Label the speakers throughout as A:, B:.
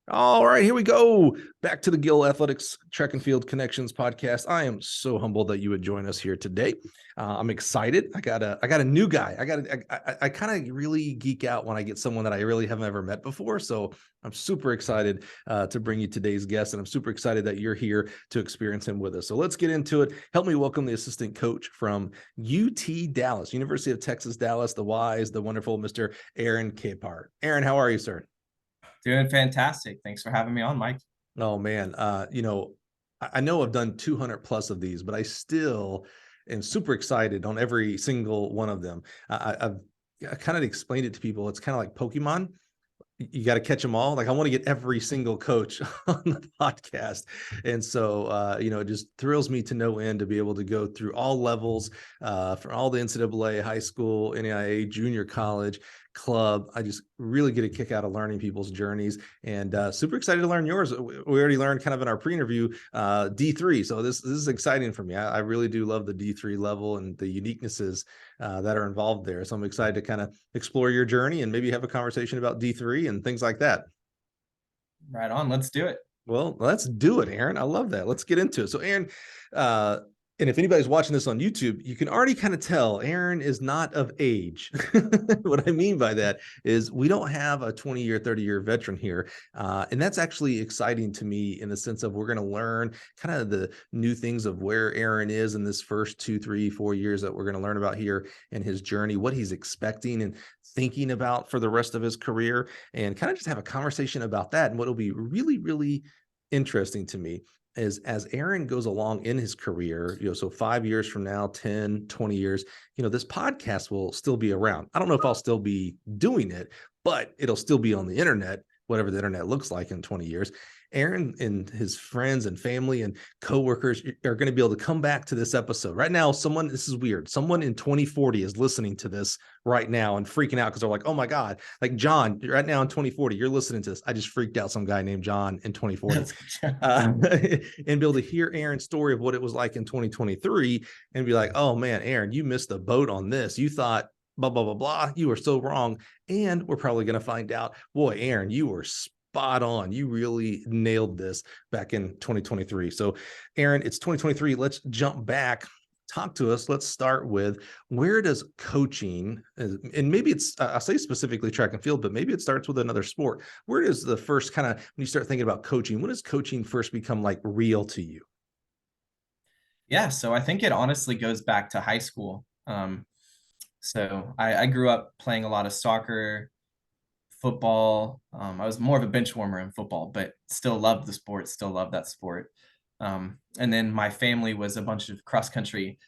A: All right, here we go. Back to the Gill Athletics Track and Field Connections podcast. I am so humbled that you would join us here today. I'm excited. I got a new guy. I kind of really geek out when I get someone that I really haven't ever met before. So I'm super excited to bring you today's guest, and I'm super excited that you're here to experience him with us. So let's get into it. Help me welcome the assistant coach from UT Dallas, University of Texas Dallas, the wise, the wonderful Mr. Aaron Capehart. Aaron, how are you, sir?
B: Doing fantastic. Thanks for having me on, Mike.
A: Oh man, I know I've done 200 plus of these, but I still am super excited on every single one of them. I've kind of explained it to people. It's kind of like Pokemon. You got to catch them all. Like I want to get every single coach on the podcast. And so, it just thrills me to no end to be able to go through all levels, from all the NCAA, high school, NAIA, junior college, club. I just really get a kick out of learning people's journeys, and super excited to learn yours. We already learned kind of in our pre-interview D3. So this is exciting for me. I really do love the D3 level and the uniquenesses that are involved there. So I'm excited to kind of explore your journey and maybe have a conversation about D3 and things like that.
B: Right on. Let's do it.
A: Well, let's do it, Aaron. I love that. Let's get into it. So, Aaron, and if anybody's watching this on YouTube, you can already kind of tell Aaron is not of age. What I mean by that is we don't have a 20-year, 30-year veteran here. And that's actually exciting to me in the sense of we're going to learn kind of the new things of where Aaron is in this first 2, 3, 4 years that we're going to learn about here in his journey, what he's expecting and thinking about for the rest of his career, and kind of just have a conversation about that. And what will be really, really interesting to me is as Aaron goes along in his career, so 5 years from now, 10, 20 years, this podcast will still be around. I don't know if I'll still be doing it, but it'll still be on the internet, whatever the internet looks like in 20 years. Aaron and his friends and family and coworkers are going to be able to come back to this episode. Right now, this is weird. Someone in 2040 is listening to this right now and freaking out because they're like, oh my God, like John, right now in 2040, you're listening to this. I just freaked out some guy named John in 2040. And be able to hear Aaron's story of what it was like in 2023 and be like, oh man, Aaron, you missed the boat on this. You thought blah, blah, blah, blah. You were so wrong. And we're probably going to find out, boy, Aaron, you were spot on. You really nailed this back in 2023. So Aaron, it's 2023. Let's jump back. Talk to us. Let's start with where does coaching, and maybe it's, I'll say specifically track and field, but maybe it starts with another sport. Where does the first kind of, when you start thinking about coaching, when does coaching first become like real to you?
B: Yeah, so I think it honestly goes back to high school. So I grew up playing a lot of soccer, football. I was more of a bench warmer in football, but still loved the sport, still loved that sport. And then my family was a bunch of cross country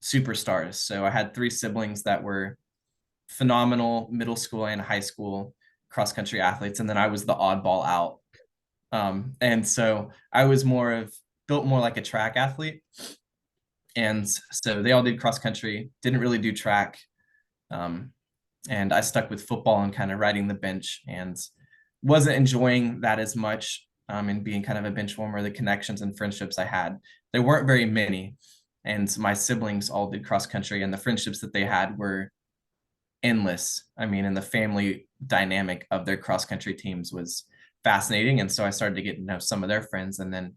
B: superstars. So I had three siblings that were phenomenal middle school and high school cross country athletes. And then I was the oddball out. And so I was built more like a track athlete. And so they all did cross country, didn't really do track. Um, and I stuck with football and kind of riding the bench and wasn't enjoying that as much, and being kind of a bench warmer. The connections and friendships I had, there weren't very many. And my siblings all did cross country, and the friendships that they had were endless. I mean, and the family dynamic of their cross country teams was fascinating. And so I started to get to know some of their friends, and then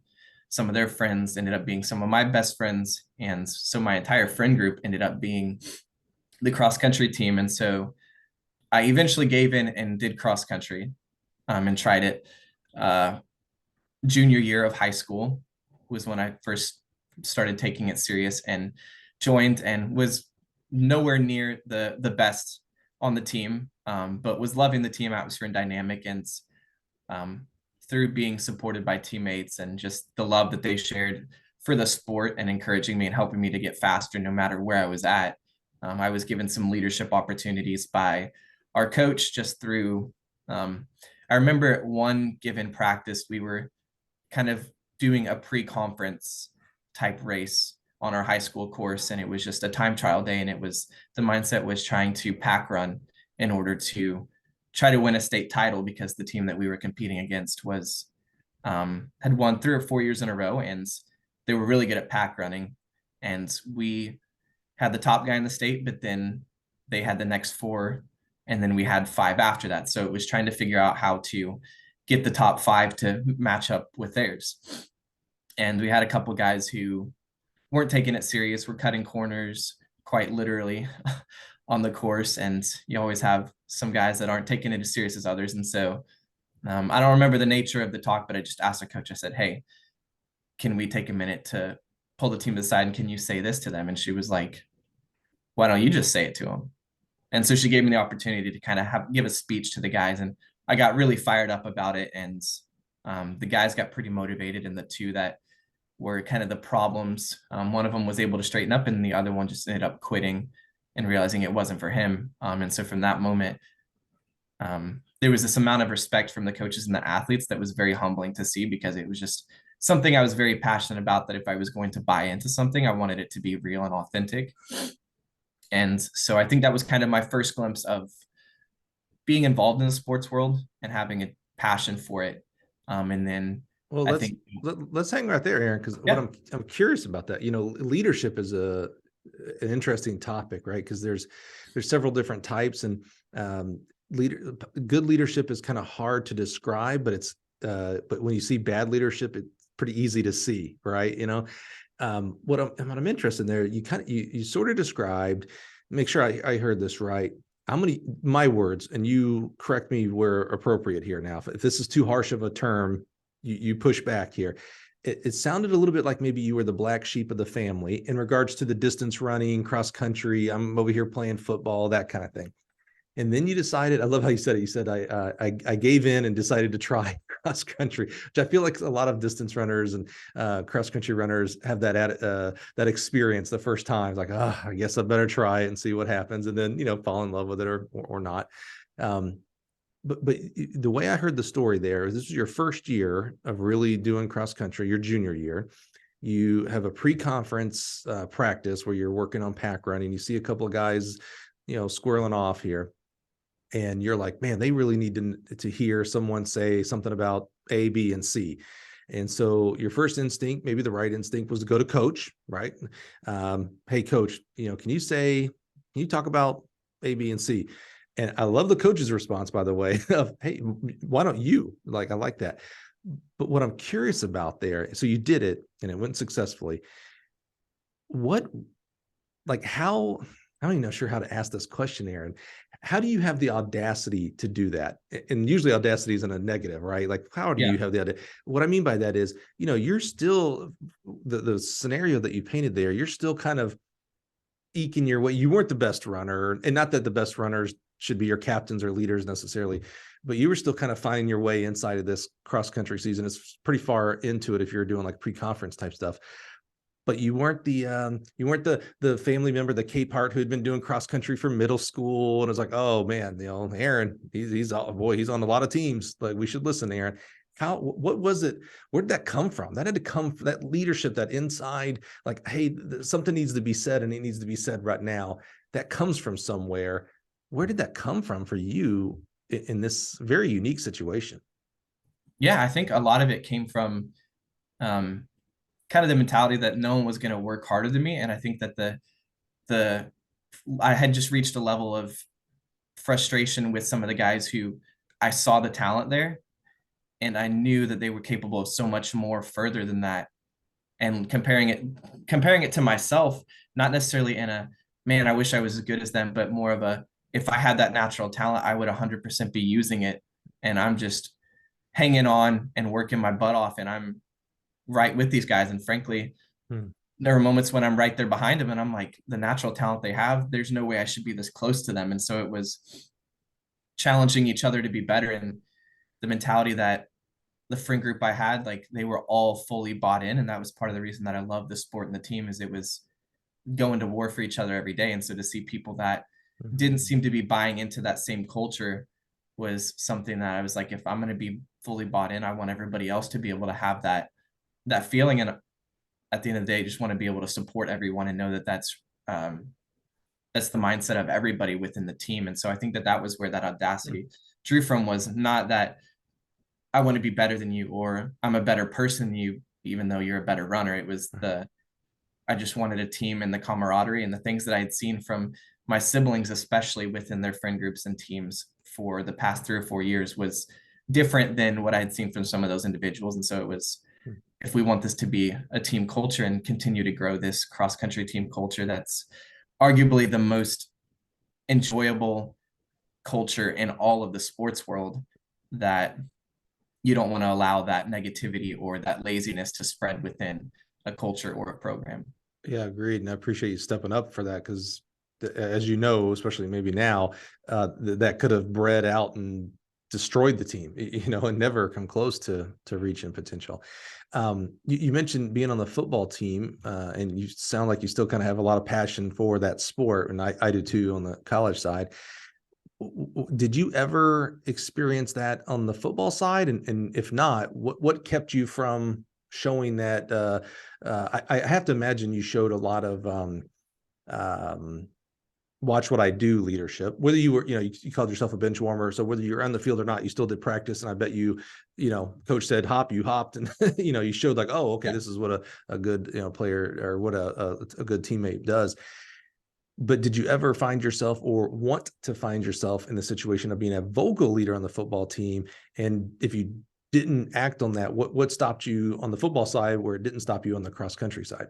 B: some of their friends ended up being some of my best friends. And so my entire friend group ended up being the cross country team. And so I eventually gave in and did cross country, and tried it. Junior year of high school was when I first started taking it serious and joined, and was nowhere near the best on the team, but was loving the team atmosphere and dynamic. And through being supported by teammates and just the love that they shared for the sport and encouraging me and helping me to get faster no matter where I was at, I was given some leadership opportunities by our coach just through, I remember at one given practice, we were kind of doing a pre-conference type race on our high school course. And it was just a time trial day. And the mindset was trying to pack run in order to try to win a state title, because the team that we were competing against had won 3 or 4 years in a row, and they were really good at pack running. And we had the top guy in the state, but then they had the next 4, and then we had 5 after that. So it was trying to figure out how to get the top 5 to match up with theirs. And we had a couple guys who weren't taking it serious, were cutting corners quite literally on the course. And you always have some guys that aren't taking it as serious as others. And so I don't remember the nature of the talk, but I just asked the coach, I said, hey, can we take a minute to pull the team to the side and can you say this to them? And she was like, why don't you just say it to them? And so she gave me the opportunity to kind of give a speech to the guys. And I got really fired up about it. And the guys got pretty motivated. And the two that were kind of the problems, one of them was able to straighten up and the other one just ended up quitting and realizing it wasn't for him. And so from that moment, there was this amount of respect from the coaches and the athletes that was very humbling to see, because it was just something I was very passionate about, that if I was going to buy into something, I wanted it to be real and authentic. And so I think that was kind of my first glimpse of being involved in the sports world and having a passion for it. And then
A: Well, let's hang right there, Aaron, because what I'm curious about that. You know, leadership is an interesting topic, right? Because there's several different types, and good leadership is kind of hard to describe, but when you see bad leadership, it's pretty easy to see, right? You know, what I'm interested in there, you sort of described. Make sure I heard this right. My words, and you correct me where appropriate here. Now, if this is too harsh of a term, you push back here. It sounded a little bit like maybe you were the black sheep of the family in regards to the distance running, cross country. I'm over here playing football, that kind of thing. And then you decided, I love how you said it. You said, I gave in and decided to try cross country, which I feel like a lot of distance runners and cross country runners have that experience the first time. It's like, I guess I better try it and see what happens. And then, fall in love with it or not. But the way I heard the story there is this is your first year of really doing cross country, your junior year. You have a pre-conference practice where you're working on pack running. You see a couple of guys, squirreling off here. And you're like, man, they really need to hear someone say something about A, B, and C. And so your first instinct, maybe the right instinct, was to go to coach, right? Hey, coach, can you talk about A, B, and C? And I love the coach's response, by the way, of, hey, why don't you? Like, I like that. But what I'm curious about there, so you did it and it went successfully. How, I'm not even sure how to ask this question, Aaron. How do you have the audacity to do that? And usually audacity isn't a negative, right? Like, how do you have the audacity? What I mean by that is, you're still, the scenario that you painted there, you're still kind of eking your way. You weren't the best runner, and not that the best runners should be your captains or leaders necessarily, but you were still kind of finding your way inside of this cross country season. It's pretty far into it if you're doing like pre-conference type stuff. But you weren't the family member, the Capehart, who had been doing cross country for middle school, and it was like, oh man, Aaron, he's on a lot of teams. Like, we should listen to Aaron. What was it? Where did that come from? That had to come from that leadership, that inside, like, hey, something needs to be said, and it needs to be said right now. That comes from somewhere. Where did that come from for you in this very unique situation?
B: Yeah, I think a lot of it came from kind of the mentality that no one was going to work harder than me. And I think that I had just reached a level of frustration with some of the guys who I saw the talent there, and I knew that they were capable of so much more further than that. And comparing it to myself, not necessarily in a, man, I wish I was as good as them, but more of a, if I had that natural talent, I would 100% be using it. And I'm just hanging on and working my butt off, and I'm right with these guys. And frankly, there are moments when I'm right there behind them, and I'm like, the natural talent they have, there's no way I should be this close to them. And so it was challenging each other to be better. And the mentality that the friend group I had, like, they were all fully bought in. And that was part of the reason that I love the sport and the team, is it was going to war for each other every day. And so to see people that didn't seem to be buying into that same culture was something that I was like, if I'm going to be fully bought in, I want everybody else to be able to have that feeling. And at the end of the day, I just want to be able to support everyone and know that that's the mindset of everybody within the team. And so I think that was where that audacity drew from, was not that I want to be better than you or I'm a better person than you, even though you're a better runner. It was I just wanted a team and the camaraderie and the things that I had seen from my siblings, especially within their friend groups and teams for the past 3 or 4 years, was different than what I had seen from some of those individuals. And so it was, if we want this to be a team culture and continue to grow this cross country team culture, that's arguably the most enjoyable culture in all of the sports world, that you don't want to allow that negativity or that laziness to spread within a culture or a program.
A: Yeah, agreed. And I appreciate you stepping up for that because, as you know, especially maybe now, that could have bred out and destroyed the team, and never come close to reaching potential. You mentioned being on the football team, and you sound like you still kind of have a lot of passion for that sport, and I do too on the college side. Did you ever experience that on the football side? And if not, what kept you from showing that? I have to imagine you showed a lot of um, watch what I do leadership, whether you were, you called yourself a bench warmer. So whether you're on the field or not, you still did practice. And I bet coach said, hop, you hopped, and, you showed like, oh, okay,
B: Yeah.
A: this is what a good, player, or what a good teammate does. But did you ever find yourself or want to find yourself in the situation of being a vocal leader on the football team? And if you didn't act on that, what stopped you on the football side where it didn't stop you on the cross country side?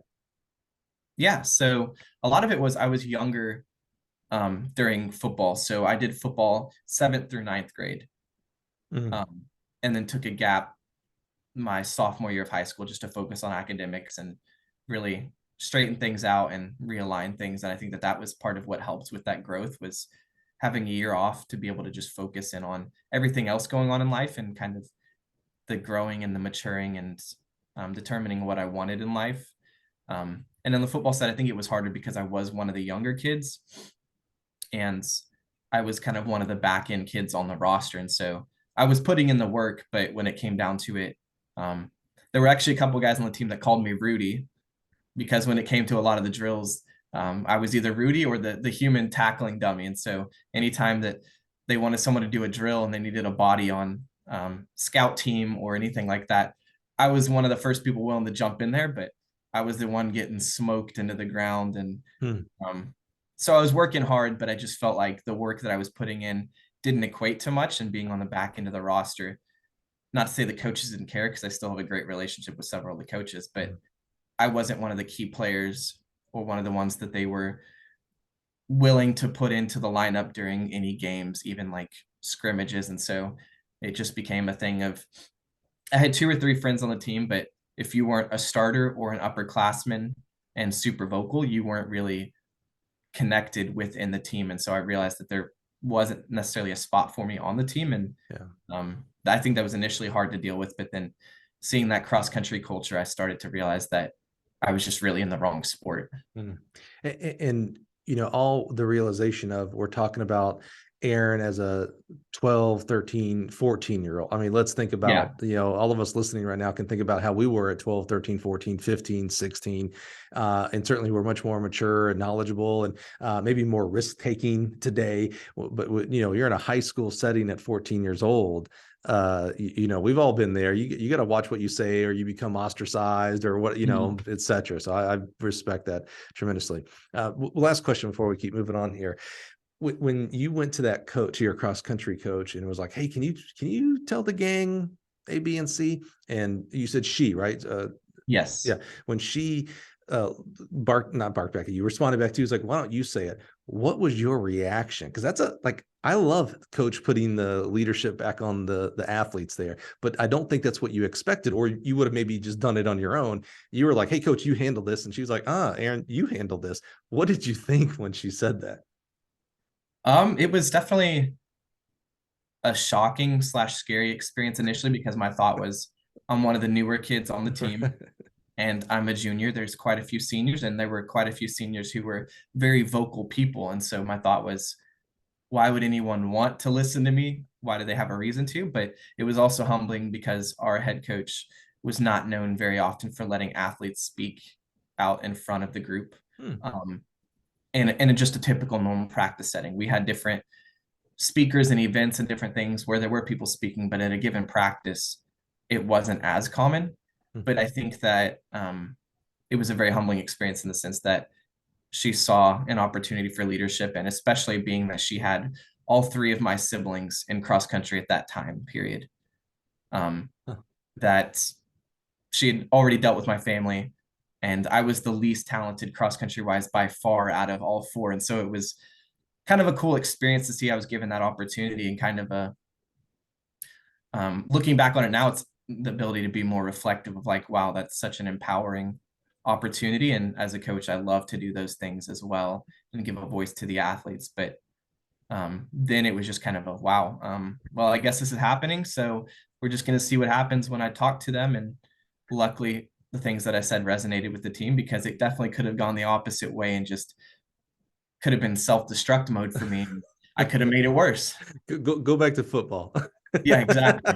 B: Yeah. So a lot of it was, I was younger during football. So I did football 7th through 9th grade,
A: Mhm.
B: and then took a gap my sophomore year of high school just to focus on academics and really straighten things out and realign things. And I think that that was part of what helped with that growth, was having a year off to be able to just focus in on everything else going on in life and kind of the growing and the maturing and determining what I wanted in life. And on the football side, I think it was harder because I was one of the younger kids, and I was kind of one of the back end kids on the roster. And so I was putting in the work, but when it came down to it, um, there were actually a couple guys on the team that called me Rudy, because when it came to a lot of the drills, I was either Rudy or the human tackling dummy. And so anytime that they wanted someone to do a drill and they needed a body on scout team or anything like that, I was one of the first people willing to jump in there, but I was the one getting smoked into the ground. And
A: Hmm.
B: so I was working hard, but I just felt like the work that I was putting in didn't equate to much. And being on the back end of the roster, not to say the coaches didn't care, because I still have a great relationship with several of the coaches, but I wasn't one of the key players or one of the ones that they were willing to put into the lineup during any games, even like scrimmages. And so it just became a thing of, I had 2 or 3 friends on the team, but if you weren't a starter or an upperclassman and super vocal, you weren't really connected within the team. And so I realized that there wasn't necessarily a spot for me on the team. And
A: Yeah.
B: I think that was initially hard to deal with, but then seeing that cross country culture, I started to realize that I was just really in the wrong sport.
A: Mhm. And all the realization of, we're talking about Aaron as a 12, 13, 14-year-old. I mean, let's think
B: Yeah.
A: about, all of us listening right now can think about how we were at 12, 13, 14, 15, 16. And certainly we're much more mature and knowledgeable, and maybe more risk-taking today. But, you're in a high school setting at 14 years old. We've all been there. You got to watch what you say, or you become ostracized, or what,
B: Mhm.
A: et cetera. So I respect that tremendously. Last question before we keep moving on here. When you went to that coach, to your cross country coach, and it was like, hey, can you tell the gang A, B, and C? And you said she, right?
B: Yes.
A: Yeah. When she not barked back at you, responded back to you, was like, why don't you say it? What was your reaction? Because that's I love coach putting the leadership back on the athletes there, but I don't think that's what you expected, or you would have maybe just done it on your own. You were like, hey, coach, you handle this. And she was like, Aaron, you handle this. What did you think when she said that?
B: It was definitely a shocking slash scary experience initially, because my thought was, I'm one of the newer kids on the team and I'm a junior. There's quite a few seniors, and there were quite a few seniors who were very vocal people. And so my thought was, why would anyone want to listen to me? Why do they have a reason to? But it was also humbling because our head coach was not known very often for letting athletes speak out in front of the group.
A: Hmm.
B: Um, and in just a typical normal practice setting, we had different speakers and events and different things where there were people speaking, but at a given practice, it wasn't as common.
A: Hmm.
B: But I think that it was a very humbling experience in the sense that she saw an opportunity for leadership, and especially being that she had all 3 of my siblings in cross country at that time period.
A: Huh.
B: that she had already dealt with my family, and I was the least talented cross country wise by far out of all four. And so it was kind of a cool experience to see I was given that opportunity, and kind of a looking back on it now, it's the ability to be more reflective of like, wow, that's such an empowering opportunity. And as a coach, I love to do those things as well and give a voice to the athletes. But then it was just kind of a wow. Well, I guess this is happening. So we're just going to see what happens when I talk to them. And luckily, the things that I said resonated with the team, because it definitely could have gone the opposite way and just could have been self-destruct mode for me. I could have made it worse.
A: Go back to football.
B: Yeah, exactly.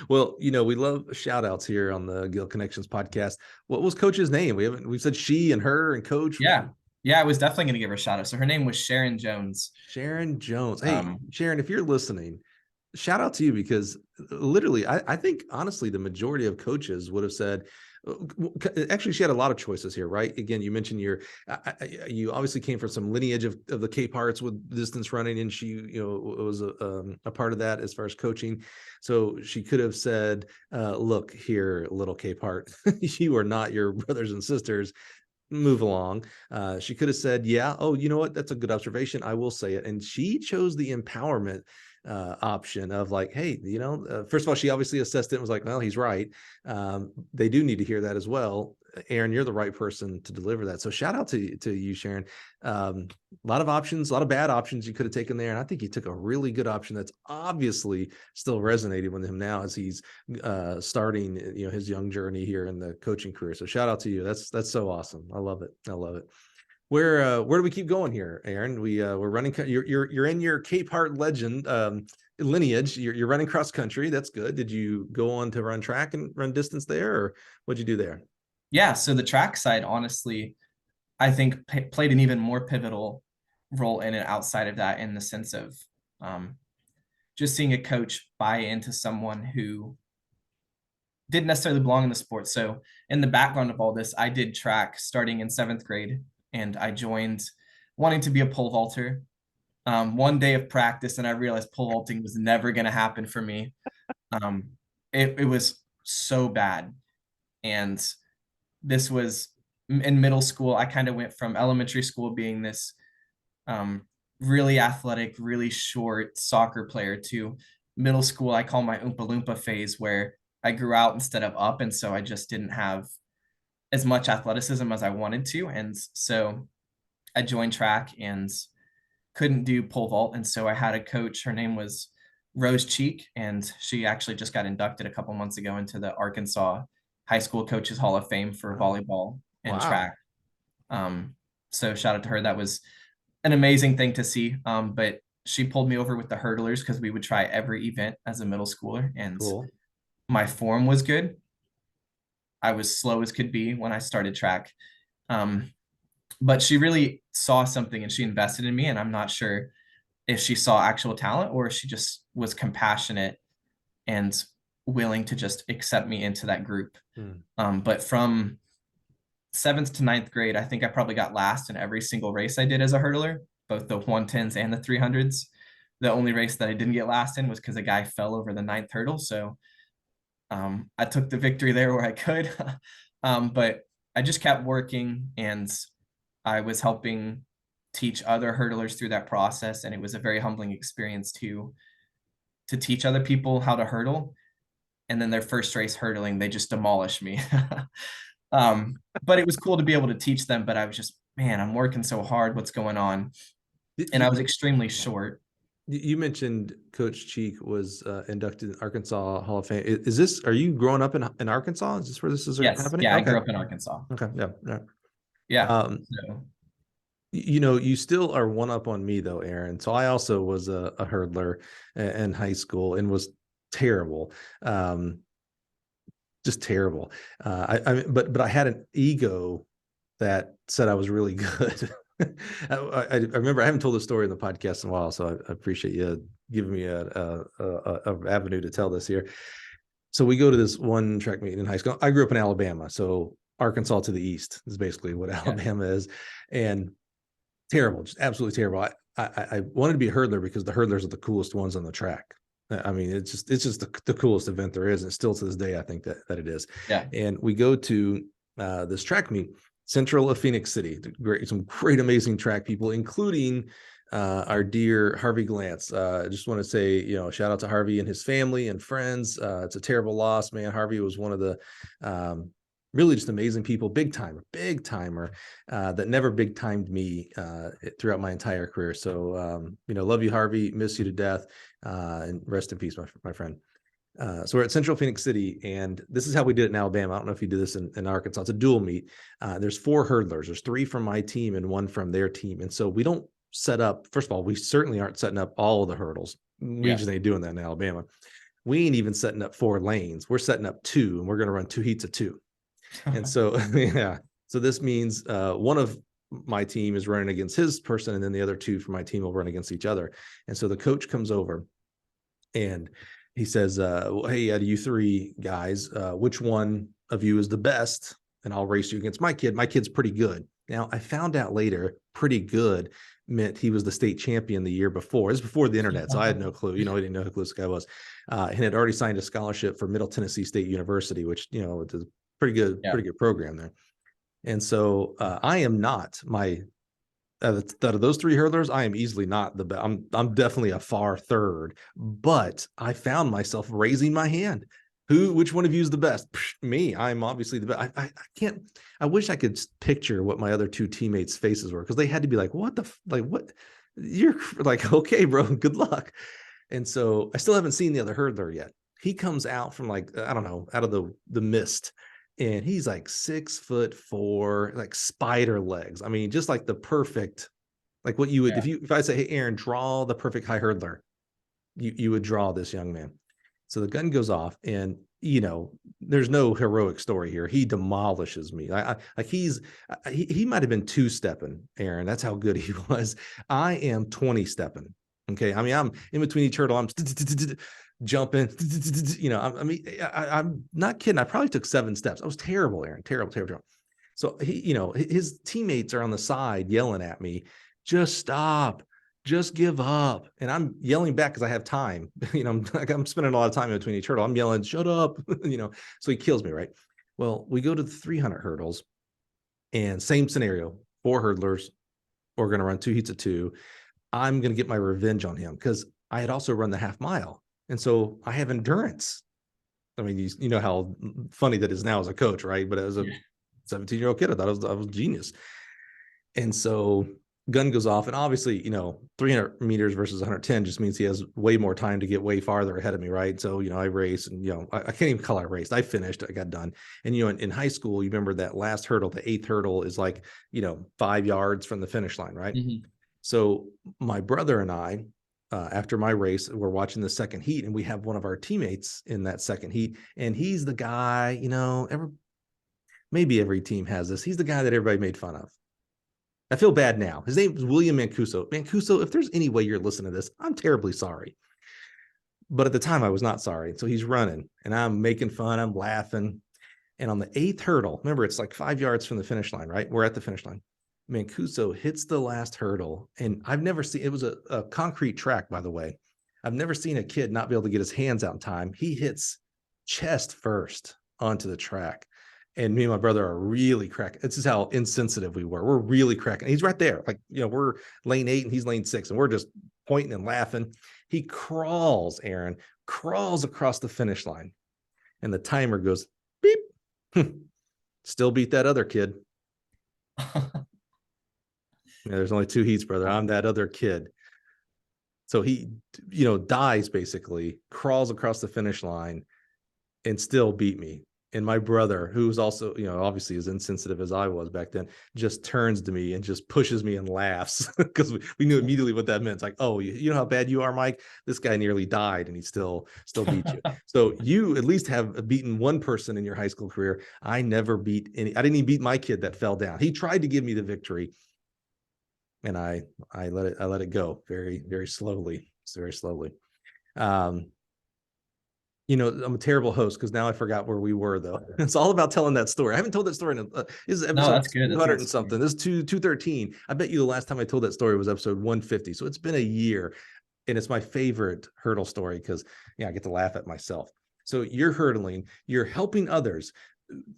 A: Well, we love shout outs here on the Gill Connections podcast. What was coach's name? We've said she and her and coach.
B: Yeah. Yeah, I was definitely going to give her a shout out. So her name was Sharon Jones.
A: Sharon Jones. Hey,
B: Um,
A: Sharon, if you're listening, shout out to you, because literally, I think honestly, the majority of coaches would have said, actually, she had a lot of choices here, right? Again, you mentioned you obviously came from some lineage of the Capeharts with distance running, and she, was a part of that as far as coaching. So she could have said, look here, little Capehart, you are not your brothers and sisters. Move along. She could have said, yeah, oh, you know what? That's a good observation. I will say it. And she chose the empowerment option of like, hey, first of all, she obviously assessed it and was like, well, he's right. They do need to hear that as well. Aaron, you're the right person to deliver that. So shout out to you, Sharon. A lot of options, a lot of bad options you could have taken there. And I think you took a really good option that's obviously still resonating with him now as he's starting, his young journey here in the coaching career. So shout out to you. That's so awesome. I love it. I love it. Where do we keep going here, Aaron? We're running. You're in your Capehart legend lineage. You're running cross country. That's good. Did you go on to run track and run distance there, or what'd you do there?
B: yeah, so the track side, honestly, I think played an even more pivotal role in it outside of that, in the sense of just seeing a coach buy into someone who didn't necessarily belong in the sport. So in the background of all this, I did track starting in 7th grade, and I joined wanting to be a pole vaulter. One day of practice, and I realized pole vaulting was never going to happen for me. Um, it was so bad. And this was in middle school. I kind of went from elementary school being this really athletic, really short soccer player, to middle school, I call my Oompa Loompa phase, where I grew out instead of up. And so I just didn't have as much athleticism as I wanted to. And so I joined track and couldn't do pole vault. And so I had a coach, her name was Rose Cheek, and she actually just got inducted a couple months ago into the Arkansas High School Coaches Hall of Fame for volleyball and
A: Wow.
B: track. So shout out to her. That was an amazing thing to see. But she pulled me over with the hurdlers because we would try every event as a middle schooler, and
A: Cool.
B: my form was good. I was slow as could be when I started track. But she really saw something and she invested in me. And I'm not sure if she saw actual talent or if she just was compassionate and willing to just accept me into that group. But from 7th to 9th grade, I think I probably got last in every single race I did as a hurdler, both the 110s and the 300s. The only race that I didn't get last in was because a guy fell over the 9th hurdle. So I took the victory there where I could. But I just kept working, and I was helping teach other hurdlers through that process. And it was a very humbling experience to teach other people how to hurdle. And then their first race hurdling, they just demolished me. But it was cool to be able to teach them. But I was just, man, I'm working so hard. What's going on? And I was extremely short.
A: You mentioned Coach Cheek was inducted in Arkansas Hall of Fame. Are you growing up in Arkansas? Is this where this is
B: Yes.
A: happening?
B: Yeah, I
A: Okay.
B: grew up in Arkansas.
A: Okay. Yeah. Yeah.
B: Yeah.
A: So, you still are one up on me though, Aaron. So I also was a hurdler in high school and was terrible. Just terrible. But I had an ego that said I was really good. I remember I haven't told this story in the podcast in a while, so I appreciate you giving me a avenue to tell this here. So we go to this one track meet in high school. I grew up in Alabama, so Arkansas to the east is basically what Alabama is, and terrible, just absolutely terrible. I wanted to be a hurdler because the hurdlers are the coolest ones on the track. I mean, it's just the coolest event there is, and still to this day, I think that it is.
B: Yeah.
A: And we go to this track meet, central of Phoenix City. Some great, amazing track people, including our dear Harvey Glantz. I just want to say, shout out to Harvey and his family and friends. It's a terrible loss, man. Harvey was one of the really just amazing people, big timer, that never big timed me throughout my entire career. So, love you, Harvey, miss you to death, and rest in peace, my friend. So we're at Central Phoenix City, and this is how we did it in Alabama. I don't know if you do this in Arkansas. It's a dual meet. There's 4 hurdlers. There's 3 from my team and 1 from their team. And so we don't set up, first of all, we certainly aren't setting up all of the hurdles. We just ain't doing that in Alabama. We ain't even setting up 4 lanes. We're setting up 2, and we're going to run 2 heats of 2. And so, yeah. So this means one of my team is running against his person, and then the other 2 from my team will run against each other. And so the coach comes over and he says, hey, out of you 3 guys, which one of you is the best? And I'll race you against my kid. My kid's pretty good. Now, I found out later, pretty good meant he was the state champion the year before. This is before the internet, so I had no clue. I didn't know who this guy was. And had already signed a scholarship for Middle Tennessee State University, which, it's a pretty good program there. And so I am not out of those 3 hurdlers, I am easily not the best. I'm definitely a far third, but I found myself raising my hand. Which one of you is the best? Psh, me. I'm obviously the best. I can't. I wish I could picture what my other 2 teammates' faces were, because they had to be like, "What what? You're like, okay, bro. Good luck." And so I still haven't seen the other hurdler yet. He comes out from I don't know, out of the mist. And he's like 6'4", like spider legs. I mean, just like the perfect, like what you would, if I say, hey, Aaron, draw the perfect high hurdler, you would draw this young man. So the gun goes off, and there's no heroic story here. He demolishes me. He might have been 2-stepping, Aaron. That's how good he was. I am 20-stepping. Okay. I mean, I'm in between each hurdle. I'm jumping, I'm not kidding. I probably took 7 steps. I was terrible, Aaron. Terrible. So his teammates are on the side yelling at me, just stop, just give up. And I'm yelling back because I have time. I'm spending a lot of time in between each hurdle. I'm yelling, shut up, so he kills me, right? Well, we go to the 300 hurdles, and same scenario, 4 hurdlers. We're going to run 2 heats of 2. I'm going to get my revenge on him because I had also run the half mile. And so I have endurance. I mean, you know how funny that is now as a coach, right? But as a 17-year-old kid, I thought I was genius. And so gun goes off, and obviously, 300 meters versus 110 just means he has way more time to get way farther ahead of me, right? So, I race, and, I can't even call it raced. I finished, I got done. And, in high school, you remember that last hurdle, the 8th hurdle is 5 yards from the finish line, right? Mm-hmm. So my brother and I, after my race, we're watching the second heat, and we have one of our teammates in that second heat, and he's the guy, maybe every team has this. He's the guy that everybody made fun of. I feel bad now. His name is William Mancuso. Mancuso, if there's any way you're listening to this, I'm terribly sorry. But at the time, I was not sorry. So he's running, and I'm making fun. I'm laughing. And on the 8th hurdle, remember, it's 5 yards from the finish line, right? We're at the finish line. Mancuso hits the last hurdle, and I've never seen, it was a concrete track, by the way. I've never seen a kid not be able to get his hands out in time. He hits chest first onto the track, and me and my brother are really cracking. This is how insensitive we were. We're really cracking. He's right there. We're lane 8 and he's lane 6, and we're just pointing and laughing. He crawls, Aaron, across the finish line, and the timer goes beep. Still beat that other kid. There's only 2 heats, brother. I'm that other kid. So he, dies basically, crawls across the finish line, and still beat me. And my brother, who was also, obviously as insensitive as I was back then, just turns to me and just pushes me and laughs, because we knew immediately what that meant. It's like, oh, you know how bad you are, Mike? This guy nearly died, and he still beat you. So you at least have beaten one person in your high school career. I never beat any. I didn't even beat my kid that fell down. He tried to give me the victory, and I let it go very, very slowly. It's very slowly. I'm a terrible host because now I forgot where we were, though. It's all about telling that story. I haven't told that story in this is episode
B: that's good.
A: 200 and something. This is 213. I bet you the last time I told that story was episode 150. So it's been a year. and it's my favorite hurdle story because I get to laugh at myself. So you're hurdling, you're helping others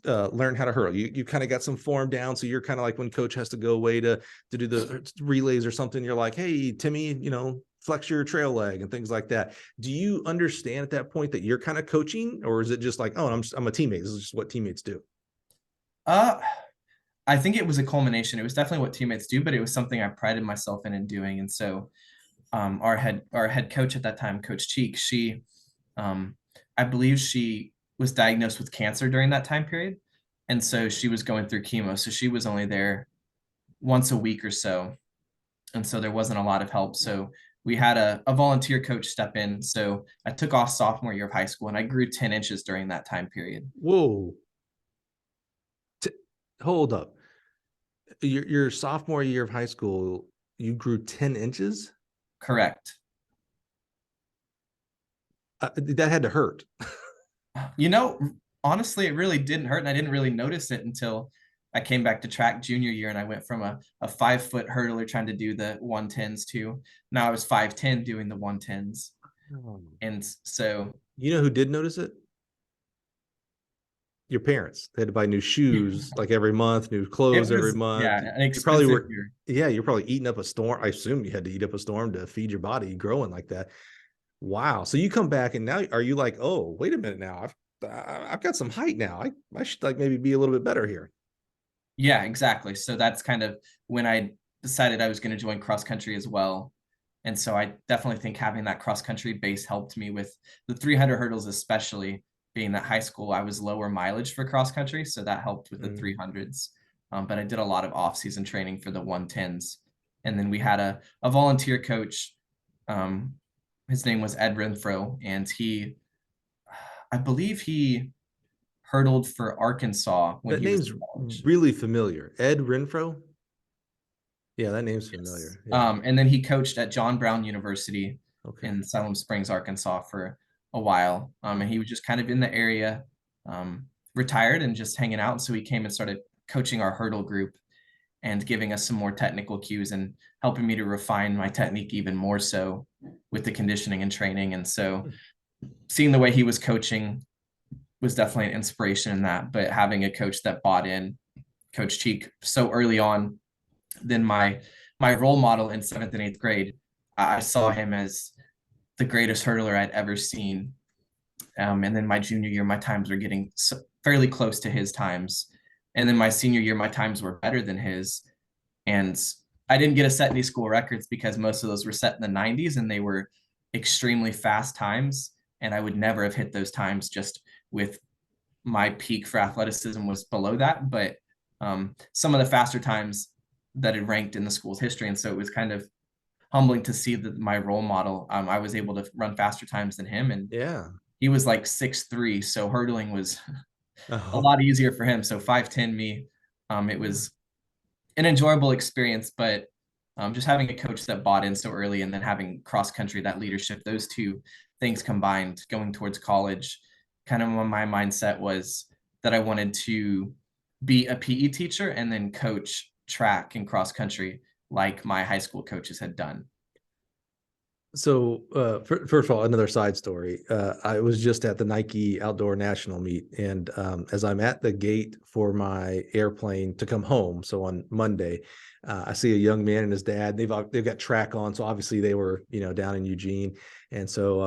A: learn how to hurdle. You kind of got some form down, so you're kind of like when coach has to go away to do the relays or something, you're like, hey Timmy, flex your trail leg and things like that. Do you understand at that point that you're kind of coaching, or is it just like, oh, I'm a teammate, this is just what teammates do?
B: I think it was a culmination. It was definitely what teammates do, but it was something I prided myself in doing. And so our head coach at that time, Coach Cheek, um, I believe she was diagnosed with cancer during that time period. And so she was going through chemo. So she was only there once a week or so. And so there wasn't a lot of help. So we had a volunteer coach step in. So I took off sophomore year of high school and I grew 10 inches during that time period.
A: Whoa. Hold up. Your sophomore year of high school, you grew 10 inches?
B: Correct.
A: That had to hurt.
B: Honestly, it really didn't hurt. And I didn't really notice it until I came back to track junior year and I went from a 5-foot hurdler trying to do the 110s to now I was 5'10" doing the 110s. And so,
A: you know who did notice it? Your parents. They had to buy new shoes like every month, new clothes every month.
B: Yeah, an
A: You probably
B: expensive
A: were,
B: year.
A: yeah, you're probably eating up a storm. I assume you had to eat up a storm to feed your body growing like that. Wow. So you come back and now are you like, oh, wait a minute now. I've got some height now. I should like maybe be a little bit better here.
B: Yeah, exactly. So that's kind of when I decided I was going to join cross country as well. And so I definitely think having that cross country base helped me with the 300 hurdles, especially being that high school, I was lower mileage for cross country. So that helped with the 300s. But I did a lot of off season training for the 110s. And then we had a volunteer coach. His name was Ed Renfro, and I believe he hurdled for Arkansas when
A: That
B: he was
A: name's
B: in college.
A: really familiar. Ed Renfro. Yeah, that name's familiar. Yeah.
B: And then he coached at John Brown University
A: Okay.
B: in Salem Springs, Arkansas for a while. And he was just kind of in the area, retired and just hanging out. And so he came and started coaching our hurdle group and giving us some more technical cues and helping me to refine my technique even more so with the conditioning and training. And so seeing the way he was coaching was definitely an inspiration in that. But having a coach that bought in, Coach Cheek, so early on, then my role model in 7th and 8th grade, I saw him as the greatest hurdler I'd ever seen. And then my junior year, my times were getting fairly close to his times. And then my senior year, my times were better than his. And I didn't get to set any school records because most of those were set in the 90s and they were extremely fast times. And I would never have hit those times just with my peak for athleticism was below that. But some of the faster times that had ranked in the school's history. And so it was kind of humbling to see that my role model, I was able to run faster times than him. And
A: yeah,
B: he was like 6'3", so hurdling was a
A: oh.
B: lot easier for him. So 5'10" me, it was an enjoyable experience, but just having a coach that bought in so early and then having cross country, that leadership, those two things combined going towards college, kind of my mindset was that I wanted to be a PE teacher and then coach track and cross country like my high school coaches had done.
A: So first of all, another side story. I was just at the Nike Outdoor National Meet, and as I'm at the gate for my airplane to come home, so on Monday, I see a young man and his dad. They've got track on, so obviously they were down in Eugene, and so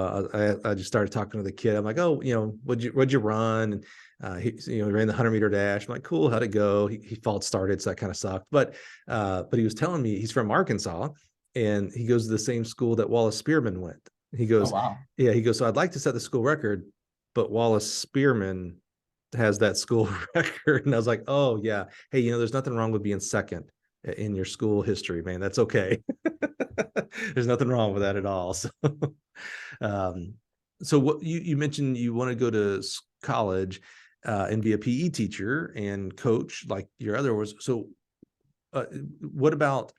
A: I just started talking to the kid. I'm like, oh, what'd you run? And he ran the 100-meter dash. I'm like, cool, how'd it go? He false started, so that kind of sucked. But he was telling me he's from Arkansas. And he goes to the same school that Wallace Spearman went. He goes,
B: oh, wow.
A: Yeah, he goes, so I'd like to set the school record, but Wallace Spearman has that school record. And I was like, oh, yeah. Hey, there's nothing wrong with being second in your school history, man. That's okay. There's nothing wrong with that at all. So what you mentioned you want to go to college and be a PE teacher and coach like your other was. So what about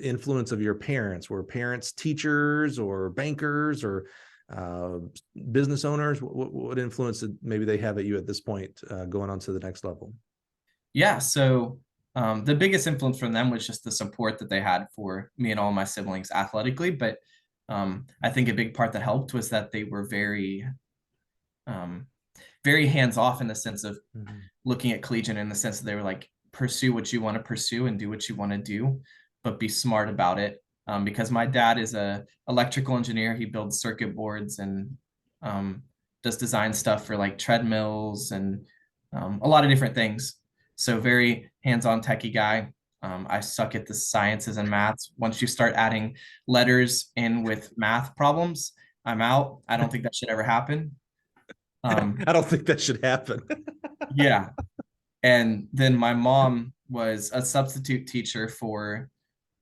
A: influence of your parents? Were parents teachers or bankers or business owners? What influence did maybe they have at you at this point going on to the next level?
B: Yeah, so the biggest influence from them was just the support that they had for me and all my siblings athletically, but I think a big part that helped was that they were um, very hands off in the sense of
A: Mhm.
B: looking at collegiate in the sense that they were like, pursue what you want to pursue and do what you want to do, but be smart about it. Because my dad is a electrical engineer. He builds circuit boards and um, does design stuff for like treadmills and a lot of different things. So very hands-on techie guy. I suck at the sciences and maths. Once you start adding letters in with math problems, I'm out. I don't think that should ever happen.
A: I don't think that should happen.
B: Yeah. And then my mom was a substitute teacher for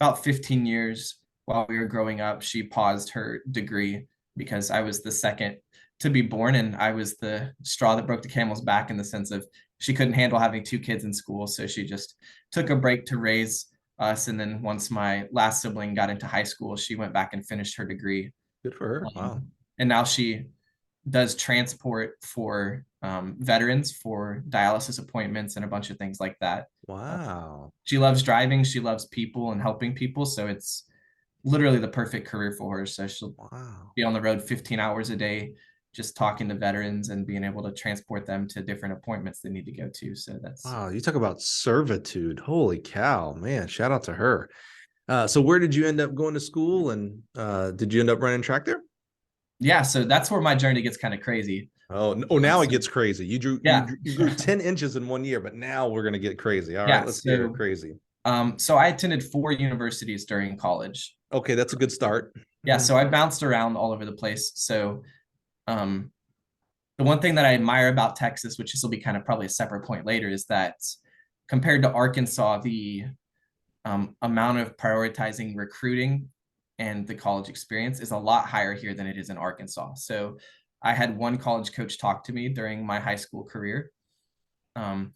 B: about 15 years while we were growing up. She paused her degree because I was the second to be born, and I was the straw that broke the camel's back in the sense of she couldn't handle having two kids in school. So she just took a break to raise us. And then once my last sibling got into high school, she went back and finished her degree.
A: Good for her. Wow.
B: And now she does transport for veterans for dialysis appointments and a bunch of things like that. Uh,
A: Wow.
B: she loves driving. She loves people and helping people. So it's literally the perfect career for her. So she'll
A: Wow.
B: be on the road 15 hours a day, just talking to veterans and being able to transport them to different appointments they need to go to. So that's,
A: Wow. You talk about servitude. Holy cow, man. Shout out to her. So where did you end up going to school, and did you end up running track there?
B: yeah. So that's where my journey gets kind of crazy.
A: Oh, now it
B: So
A: gets crazy.
B: yeah.
A: You grew 10 inches in 1 year, but now we're gonna get crazy. All right,
B: Yeah.
A: let's hear it crazy.
B: So I attended 4 universities during college.
A: Okay, that's a good start.
B: Yeah.
A: Mhm.
B: So I bounced around all over the place. So um, the one thing that I admire about Texas, which this will be kind of probably a separate point later, is that compared to Arkansas, the amount of prioritizing recruiting and the college experience is a lot higher here than it is in Arkansas. So I had one college coach talk to me during my high school career. Um,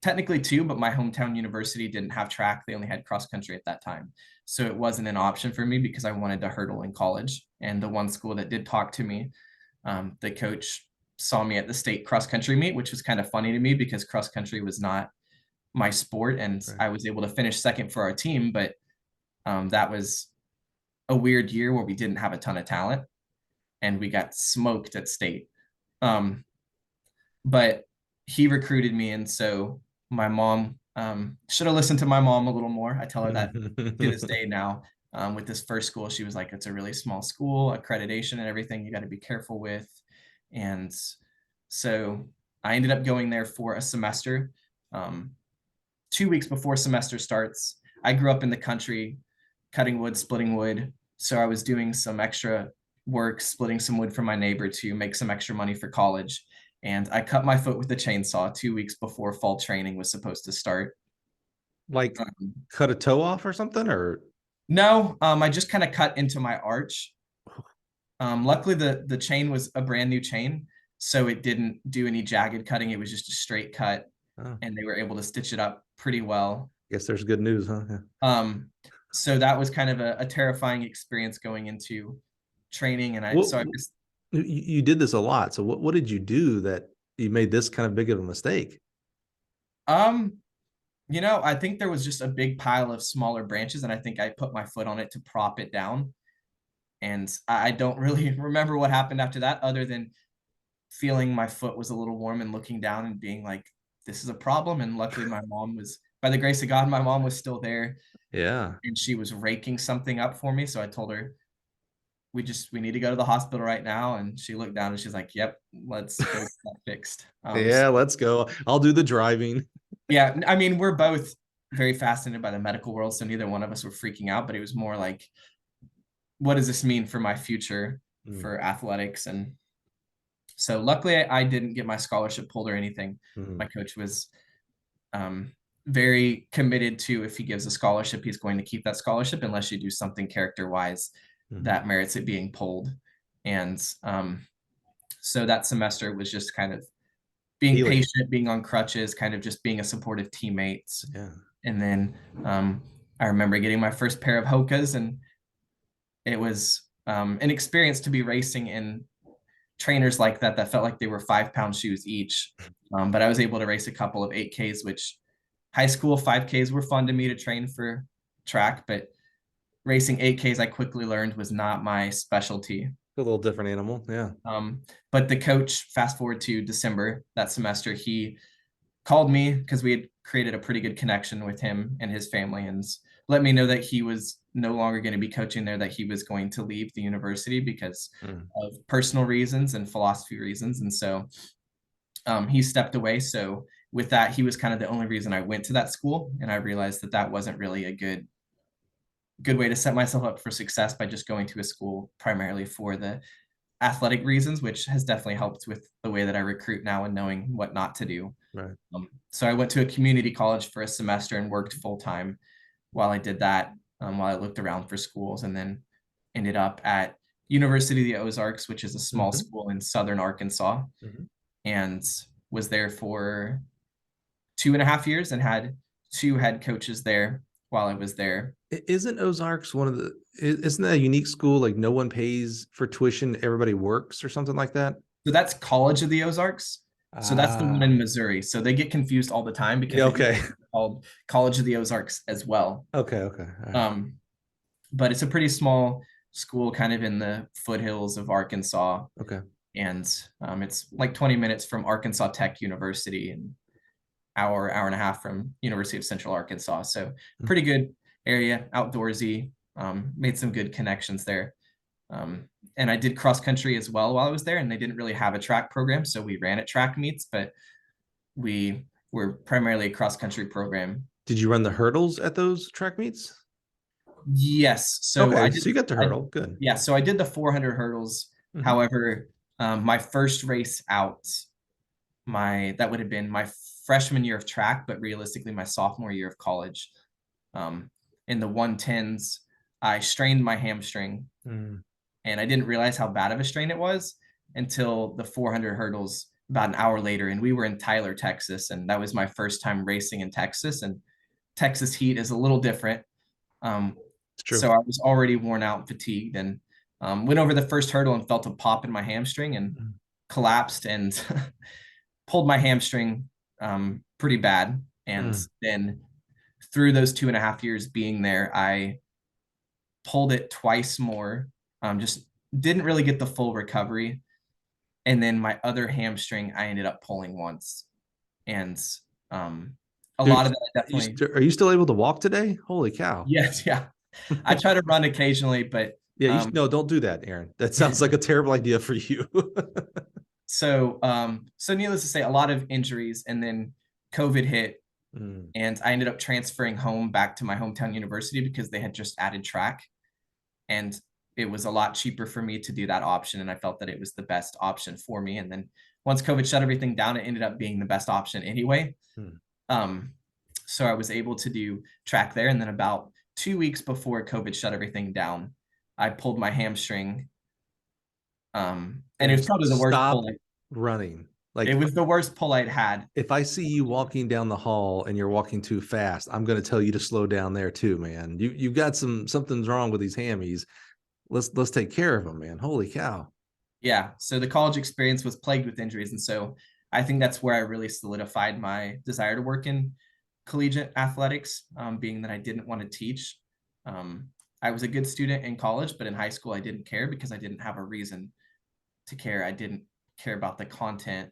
B: Technically two, but my hometown university didn't have track. They only had cross country at that time. So it wasn't an option for me because I wanted to hurdle in college. And the one school that did talk to me, the coach saw me at the state cross country meet, which was kind of funny to me because cross country was not my sport. And
A: Right.
B: I was able to finish second for our team. But that was a weird year where we didn't have a ton of talent and we got smoked at state. Um, but he recruited me. And so my mom should have listened to my mom a little more. I tell her that to this day now. With this first school, she was like, it's a really small school, accreditation and everything you got to be careful with. And so I ended up going there for a semester. 2 weeks before semester starts, I grew up in the country, cutting wood, splitting wood. So I was doing some extra work, splitting some wood for my neighbor to make some extra money for college. And I cut my foot with a chainsaw 2 weeks before fall training was supposed to start.
A: Like
B: Um,
A: cut a toe off or something, or
B: no, I just kind of cut into my arch. Luckily, the chain was a brand new chain, so it didn't do any jagged cutting. It was just a straight cut,
A: oh,
B: and they were able to stitch it up pretty well.
A: guess there's good news, huh? Yeah.
B: Um, so that was kind of a terrifying experience going into training, and I
A: Well,
B: so I just
A: you did this a lot. So what did you do that you made this kind of big of a mistake?
B: um I think there was just a big pile of smaller branches, and I think I put my foot on it to prop it down. And I don't really remember what happened after that, other than feeling my foot was a little warm and looking down and being like, this is a problem. And luckily, my mom was, by the grace of God, my mom was still there
A: Yeah.
B: and she was raking something up for me. So I told her, we need to go to the hospital right now. And she looked down and she's like, yep, let's go get that fixed.
A: Yeah, let's go. I'll do the driving.
B: Yeah, I mean, we're both very fascinated by the medical world. So neither one of us were freaking out, but it was more like, what does this mean for my future
A: Mm,
B: for athletics? And so luckily I didn't get my scholarship pulled or anything.
A: mm,
B: My coach was very committed to, if he gives a scholarship, he's going to keep that scholarship unless you do something character wise
A: mhm.
B: that merits it being pulled. And so that semester was just kind of being
A: Healing.
B: patient, being on crutches, kind of just being a supportive teammate.
A: Yeah.
B: And then I remember getting my first pair of Hokas, and it was an experience to be racing in trainers like that felt like they were 5-pound shoes each. But I was able to race a couple of 8Ks, which high school 5Ks were fun to me to train for track, but racing 8Ks, I quickly learned was not my specialty.
A: A little different animal. Yeah.
B: But the coach, fast forward to December that semester, he called me because we had created a pretty good connection with him and his family, and let me know that he was no longer going to be coaching there, that he was going to leave the university because of personal reasons and philosophy reasons. And so he stepped away. So with that, he was kind of the only reason I went to that school. And I realized that that wasn't really a good way to set myself up for success by just going to a school primarily for the athletic reasons, which has definitely helped with the way that I recruit now and knowing what not to do.
A: Right.
B: So I went to a community college for a semester and worked full time while I did that, while I looked around for schools, and then ended up at University of the Ozarks, which is a small school in southern Arkansas, and was there for 2.5 years and had 2 head coaches there while I was there.
A: Isn't Ozarks isn't that a unique school? Like no one pays for tuition, everybody works or something like that?
B: So that's College of the Ozarks. So that's the one in Missouri. So they get confused all the time because it's called College of the Ozarks as well.
A: Okay. Right.
B: But it's a pretty small school, kind of in the foothills of Arkansas.
A: Okay.
B: And it's like 20 minutes from Arkansas Tech University and hour and a half from University of Central Arkansas. So pretty good area, outdoorsy. Made some good connections there. And I did cross country as well while I was there, and they didn't really have a track program, so we ran at track meets, but we were primarily a cross country program.
A: Did you run the hurdles at those track meets?
B: Yes. So
A: okay, so you got the hurdle. Good.
B: Yeah. So I did the 400 hurdles. However, my first race out, that would have been my freshman year of track, but realistically my sophomore year of college. In the 110s, I strained my hamstring, and I didn't realize how bad of a strain it was until the 400 hurdles about an hour later. And we were in Tyler, Texas, and that was my first time racing in Texas. And Texas heat is a little different. So I was already worn out and fatigued, and went over the first hurdle and felt a pop in my hamstring and collapsed and pulled my hamstring pretty bad. And then through those 2.5 years being there, I pulled it twice more. Just didn't really get the full recovery. And then my other hamstring, I ended up pulling once. And lot of that definitely.
A: Are you still able to walk today? Holy cow.
B: Yes. Yeah. I try to run occasionally, but
A: yeah, no, don't do that, Aaron. That sounds like a terrible idea for you.
B: So needless to say, a lot of injuries, and then COVID hit, and I ended up transferring home back to my hometown university because they had just added track, and it was a lot cheaper for me to do that option, and I felt that it was the best option for me. And then once COVID shut everything down, it ended up being the best option anyway. So I was able to do track there, and then about 2 weeks before COVID shut everything down, I pulled my hamstring. And it was probably the worst pull.
A: Running. Like,
B: it was the worst pull I'd had.
A: If I see you walking down the hall and you're walking too fast, I'm going to tell you to slow down there too, man. You've got something's wrong with these hammies. Let's take care of them, man. Holy cow.
B: Yeah. So the college experience was plagued with injuries. And so I think that's where I really solidified my desire to work in collegiate athletics, being that I didn't want to teach. I was a good student in college, but in high school, I didn't care because I didn't have a reason to care. I didn't care about the content.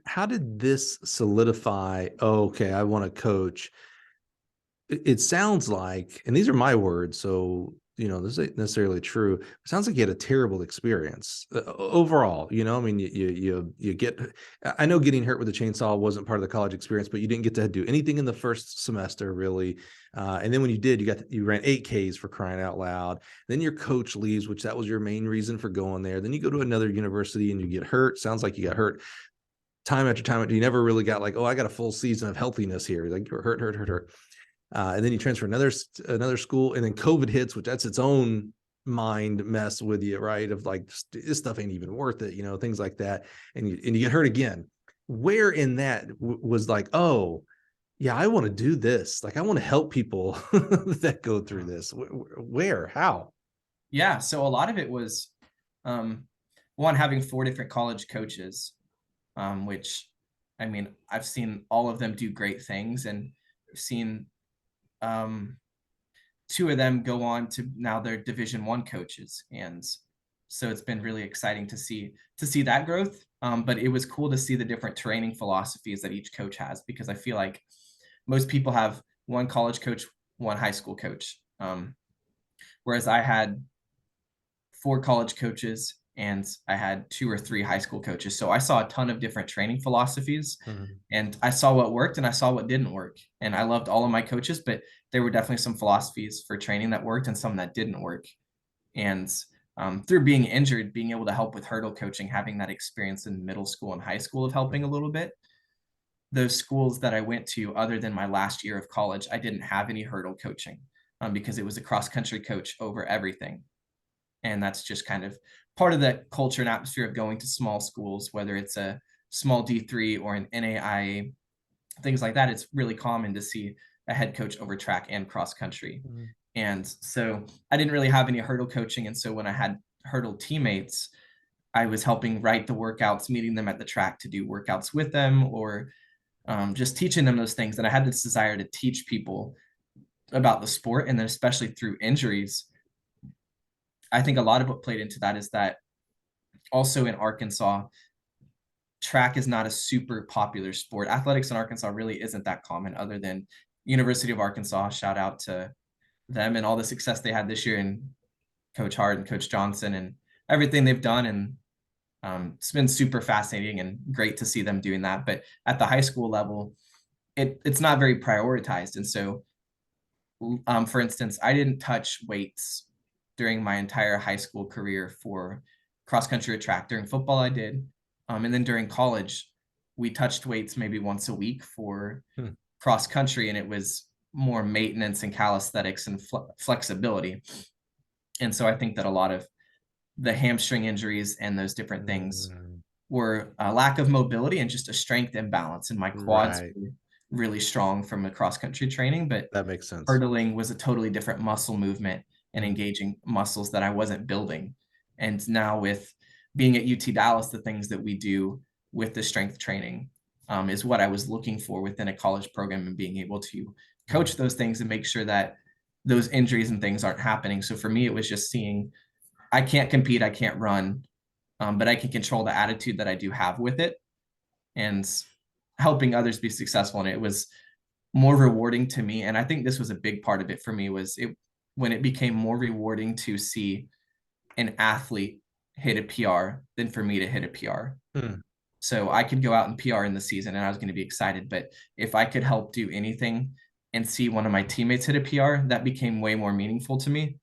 A: How did this solidify, okay, I want to coach? It sounds like, and these are my words, so this ain't necessarily true. It sounds like you had a terrible experience overall. I mean, you get. I know getting hurt with a chainsaw wasn't part of the college experience, but you didn't get to do anything in the first semester really. And then when you did, you ran 8Ks for crying out loud. Then your coach leaves, which that was your main reason for going there. Then you go to another university and you get hurt. Sounds like you got hurt time after time. You never really got like, oh, I got a full season of healthiness here. Like you're hurt. And then you transfer another school, and then COVID hits, which that's its own mind mess with you, right? Of like, this stuff ain't even worth it, things like that. And you get hurt again. Where in that was like, oh, yeah, I want to do this. Like, I want to help people that go through this. Where, how?
B: Yeah. So a lot of it was, one, having 4 different college coaches, which, I mean, I've seen all of them do great things, and I've seen two of them go on to now they're Division I coaches. And so it's been really exciting to see that growth. But it was cool to see the different training philosophies that each coach has, because I feel like most people have one college coach, one high school coach. Whereas I had 4 college coaches and I had 2 or 3 high school coaches. So I saw a ton of different training philosophies, and I saw what worked and I saw what didn't work. And I loved all of my coaches, but there were definitely some philosophies for training that worked and some that didn't work. And through being injured, being able to help with hurdle coaching, having that experience in middle school and high school of helping a little bit, those schools that I went to, other than my last year of college, I didn't have any hurdle coaching because it was a cross country coach over everything. And that's just kind of part of the culture and atmosphere of going to small schools, whether it's a small D3 or an NAIA, things like that. It's really common to see a head coach over track and cross country. And so I didn't really have any hurdle coaching. And so when I had hurdle teammates, I was helping write the workouts, meeting them at the track to do workouts with them, or just teaching them those things. And I had this desire to teach people about the sport. And then especially through injuries, I think a lot of what played into that is that also in Arkansas, track is not a super popular sport. Athletics in Arkansas really isn't that common, other than University of Arkansas. Shout out to them and all the success they had this year, and Coach Hart and Coach Johnson and everything they've done. And it's been super fascinating and great to see them doing that. But at the high school level, it's not very prioritized. And so, for instance, I didn't touch weights during my entire high school career for cross country or track. During football, I did. And then during college, we touched weights maybe once a week for cross country. And it was more maintenance and calisthenics and flexibility. And so I think that a lot of the hamstring injuries and those different things were a lack of mobility and just a strength imbalance. And my quads were really strong from the cross country training, but
A: that makes sense.
B: Hurdling was a totally different muscle movement and engaging muscles that I wasn't building. And now with being at UT-Dallas, the things that we do with the strength training is what I was looking for within a college program, and being able to coach those things and make sure that those injuries and things aren't happening. So for me, it was just seeing, I can't compete, I can't run, but I can control the attitude that I do have with it, and helping others be successful. And it was more rewarding to me. And I think this was a big part of it for me, was when it became more rewarding to see an athlete hit a PR than for me to hit a PR. So I could go out and PR in the season and I was going to be excited. But if I could help do anything and see one of my teammates hit a PR, that became way more meaningful to me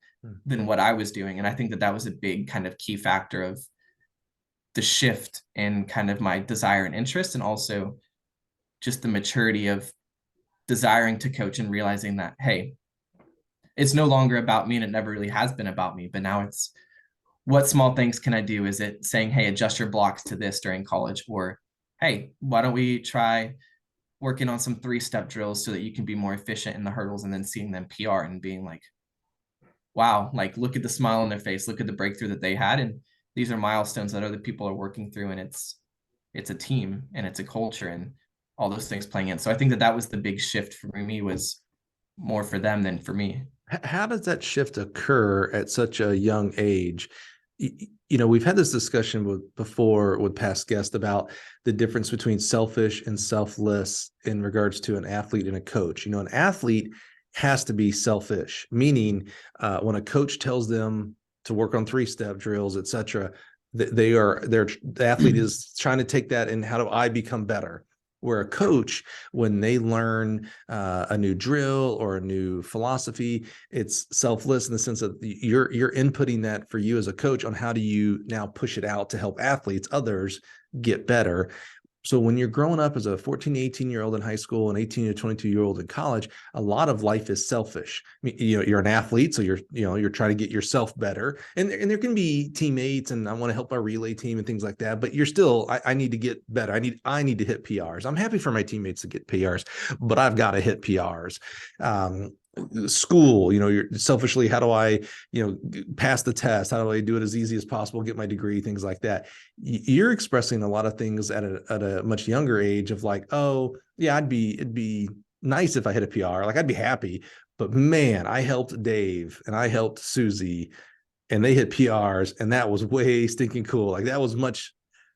B: than what I was doing. And I think that that was a big kind of key factor of the shift in kind of my desire and interest, and also just the maturity of desiring to coach and realizing that, hey, it's no longer about me, and it never really has been about me, but now it's, what small things can I do? Is it saying, hey, adjust your blocks to this during college? Or, hey, why don't we try working on some 3-step drills so that you can be more efficient in the hurdles, and then seeing them PR and being like, wow, like, look at the smile on their face, look at the breakthrough that they had. And these are milestones that other people are working through, and it's a team and it's a culture and all those things playing in. So I think that that was the big shift for me, was more for them than for me.
A: How does that shift occur at such a young age? You know, we've had this discussion before with past guests about the difference between selfish and selfless in regards to an athlete and a coach. You know, an athlete has to be selfish, meaning when a coach tells them to work on 3-step drills, etc., the athlete is trying to take that and how do I become better? Where a coach, when they learn a new drill or a new philosophy, it's selfless in the sense that you're inputting that for you as a coach on how do you now push it out to help athletes, others get better. So when you're growing up as a 14 to 18-year-old in high school and 18 to 22-year-old in college, a lot of life is selfish. I mean, you know, you're an athlete, so you're trying to get yourself better. And there can be teammates, and I want to help our relay team and things like that. But you're still, I need to get better. I need to hit PRs. I'm happy for my teammates to get PRs, but I've got to hit PRs. School, you know, you're selfishly, how do I, pass the test? How do I do it as easy as possible, get my degree, things like that. You're expressing a lot of things at a much younger age of like, oh yeah, it'd be nice if I hit a PR, like I'd be happy, but man, I helped Dave and I helped Susie and they hit PRs, and that was way stinking cool. Like that was much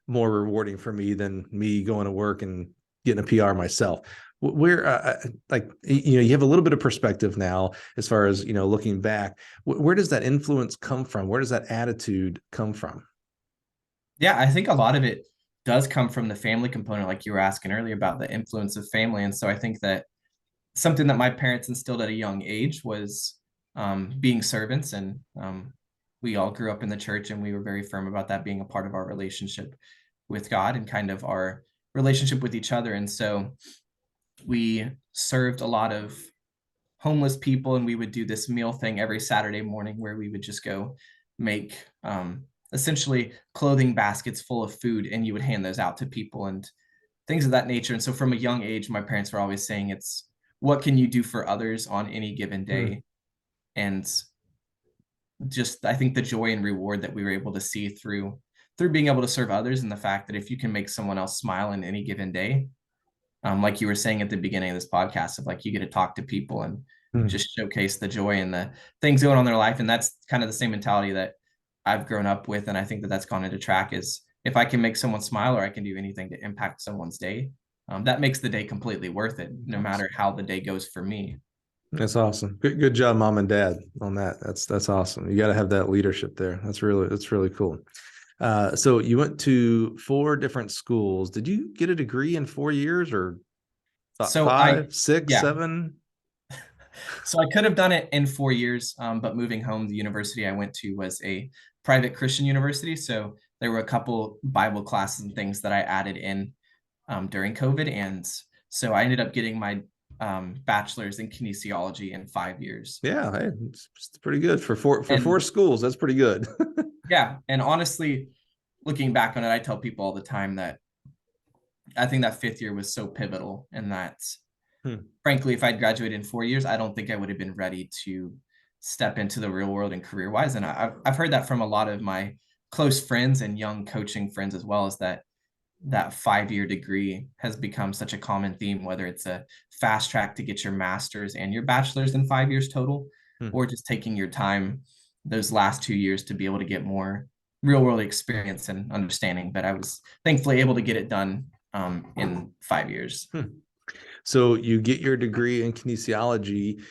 A: more rewarding for me than me going to work and getting a PR myself. Where like you have a little bit of perspective now as far as looking back. Where does that influence come from? Where does that attitude come from?
B: Yeah, I think a lot of it does come from the family component, like you were asking earlier about the influence of family. And so I think that something that my parents instilled at a young age was being servants. And we all grew up in the church, and we were very firm about that being a part of our relationship with God and kind of our relationship with each other. And so we served a lot of homeless people, and we would do this meal thing every Saturday morning where we would just go make essentially clothing baskets full of food, and you would hand those out to people and things of that nature. And so from a young age, my parents were always saying, it's what can you do for others on any given
A: Mm.
B: day? And just I think the joy and reward that we were able to see through being able to serve others, and the fact that if you can make someone else smile in any given day, like you were saying at the beginning of this podcast, of like you get to talk to people and
A: Mm.
B: just showcase the joy and the things going on in their life. And that's kind of the same mentality that I've grown up with. And I think that that's gone into track, is if I can make someone smile or I can do anything to impact someone's day, that makes the day completely worth it, no matter how the day goes for me.
A: That's awesome. Good job, mom and dad, on that. That's awesome. You got to have that leadership there. That's really cool. So you went to 4 different schools. Did you get a degree in 4 years, or
B: So I,
A: five, six,
B: yeah,
A: 7?
B: so I could have done it in 4 years, but moving home, the university I went to was a private Christian university. So there were a couple Bible classes and things that I added in during COVID. And so I ended up getting my bachelor's in kinesiology in 5 years.
A: Yeah, hey, it's pretty good for four
B: And
A: schools. That's pretty good.
B: yeah, and honestly, looking back on it, I tell people all the time that I think that fifth year was so pivotal, and that
A: Hmm.
B: frankly, if I'd graduated in 4 years, I don't think I would have been ready to step into the real world and career wise. And I've heard that from a lot of my close friends and young coaching friends as well, is that that 5 year degree has become such a common theme, whether it's a fast track to get your master's and your bachelor's in 5 years total,
A: Hmm.
B: or just taking your time those last 2 years to be able to get more real world experience and understanding. But I was thankfully able to get it done in 5 years.
A: Hmm. So you get your degree in kinesiology.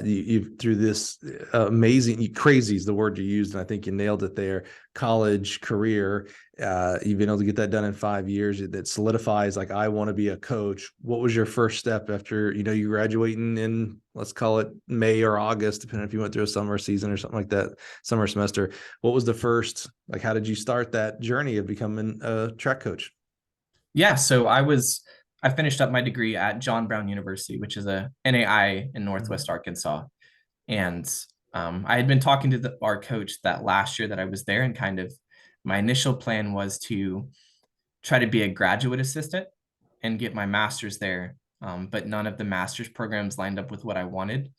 A: You through this amazing, crazy is the word you used, and I think you nailed it there. College career, you've been able to get that done in 5 years. That solidifies, like, I want to be a coach. What was your first step after you graduating in, let's call it May or August, depending if you went through a summer season or something like that, summer semester? What was the first, like, how did you start that journey of becoming a track coach?
B: Yeah, so I finished up my degree at John Brown University, which is a NAI in Northwest Arkansas. And I had been talking to our coach that last year that I was there, and kind of my initial plan was to try to be a graduate assistant and get my master's there. But none of the master's programs lined up with what I wanted.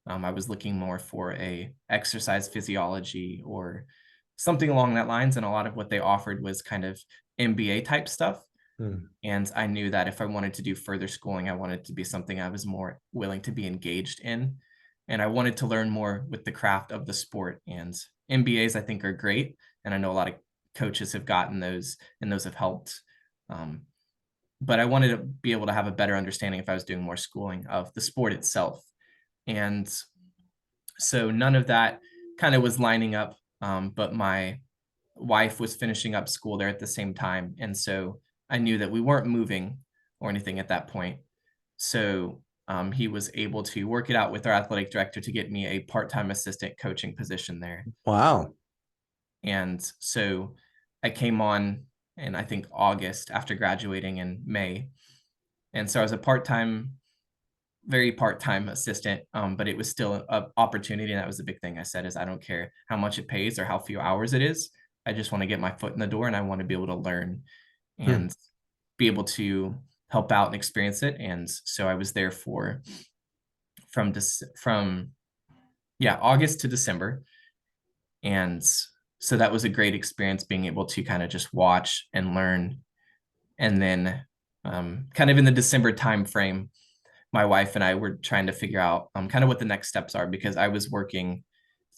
B: I was looking more for a exercise physiology or something along that lines, and a lot of what they offered was kind of MBA type stuff.
A: Hmm.
B: And I knew that if I wanted to do further schooling, I wanted to be something I was more willing to be engaged in. And I wanted to learn more with the craft of the sport. And MBAs, I think, are great. And I know a lot of coaches have gotten those, and those have helped. Um, but I wanted to be able to have a better understanding if I was doing more schooling of the sport itself. And so none of that kind of was lining up. But my wife was finishing up school there at the same time. And so I knew that we weren't moving or anything at that point. So he was able to work it out with our athletic director to get me a part-time assistant coaching position there.
A: Wow.
B: And so I came on in, I think, August after graduating in May. And so I was a part-time, very part-time assistant, but it was still an opportunity. And that was the big thing I said, is I don't care how much it pays or how few hours it is. I just want to get my foot in the door, and I want to be able to learn
A: Hmm.
B: and be able to help out and experience it. And so I was there for from August to December. And so that was a great experience, being able to kind of just watch and learn. And then kind of in the December time frame, my wife and I were trying to figure out kind of what the next steps are, because I was working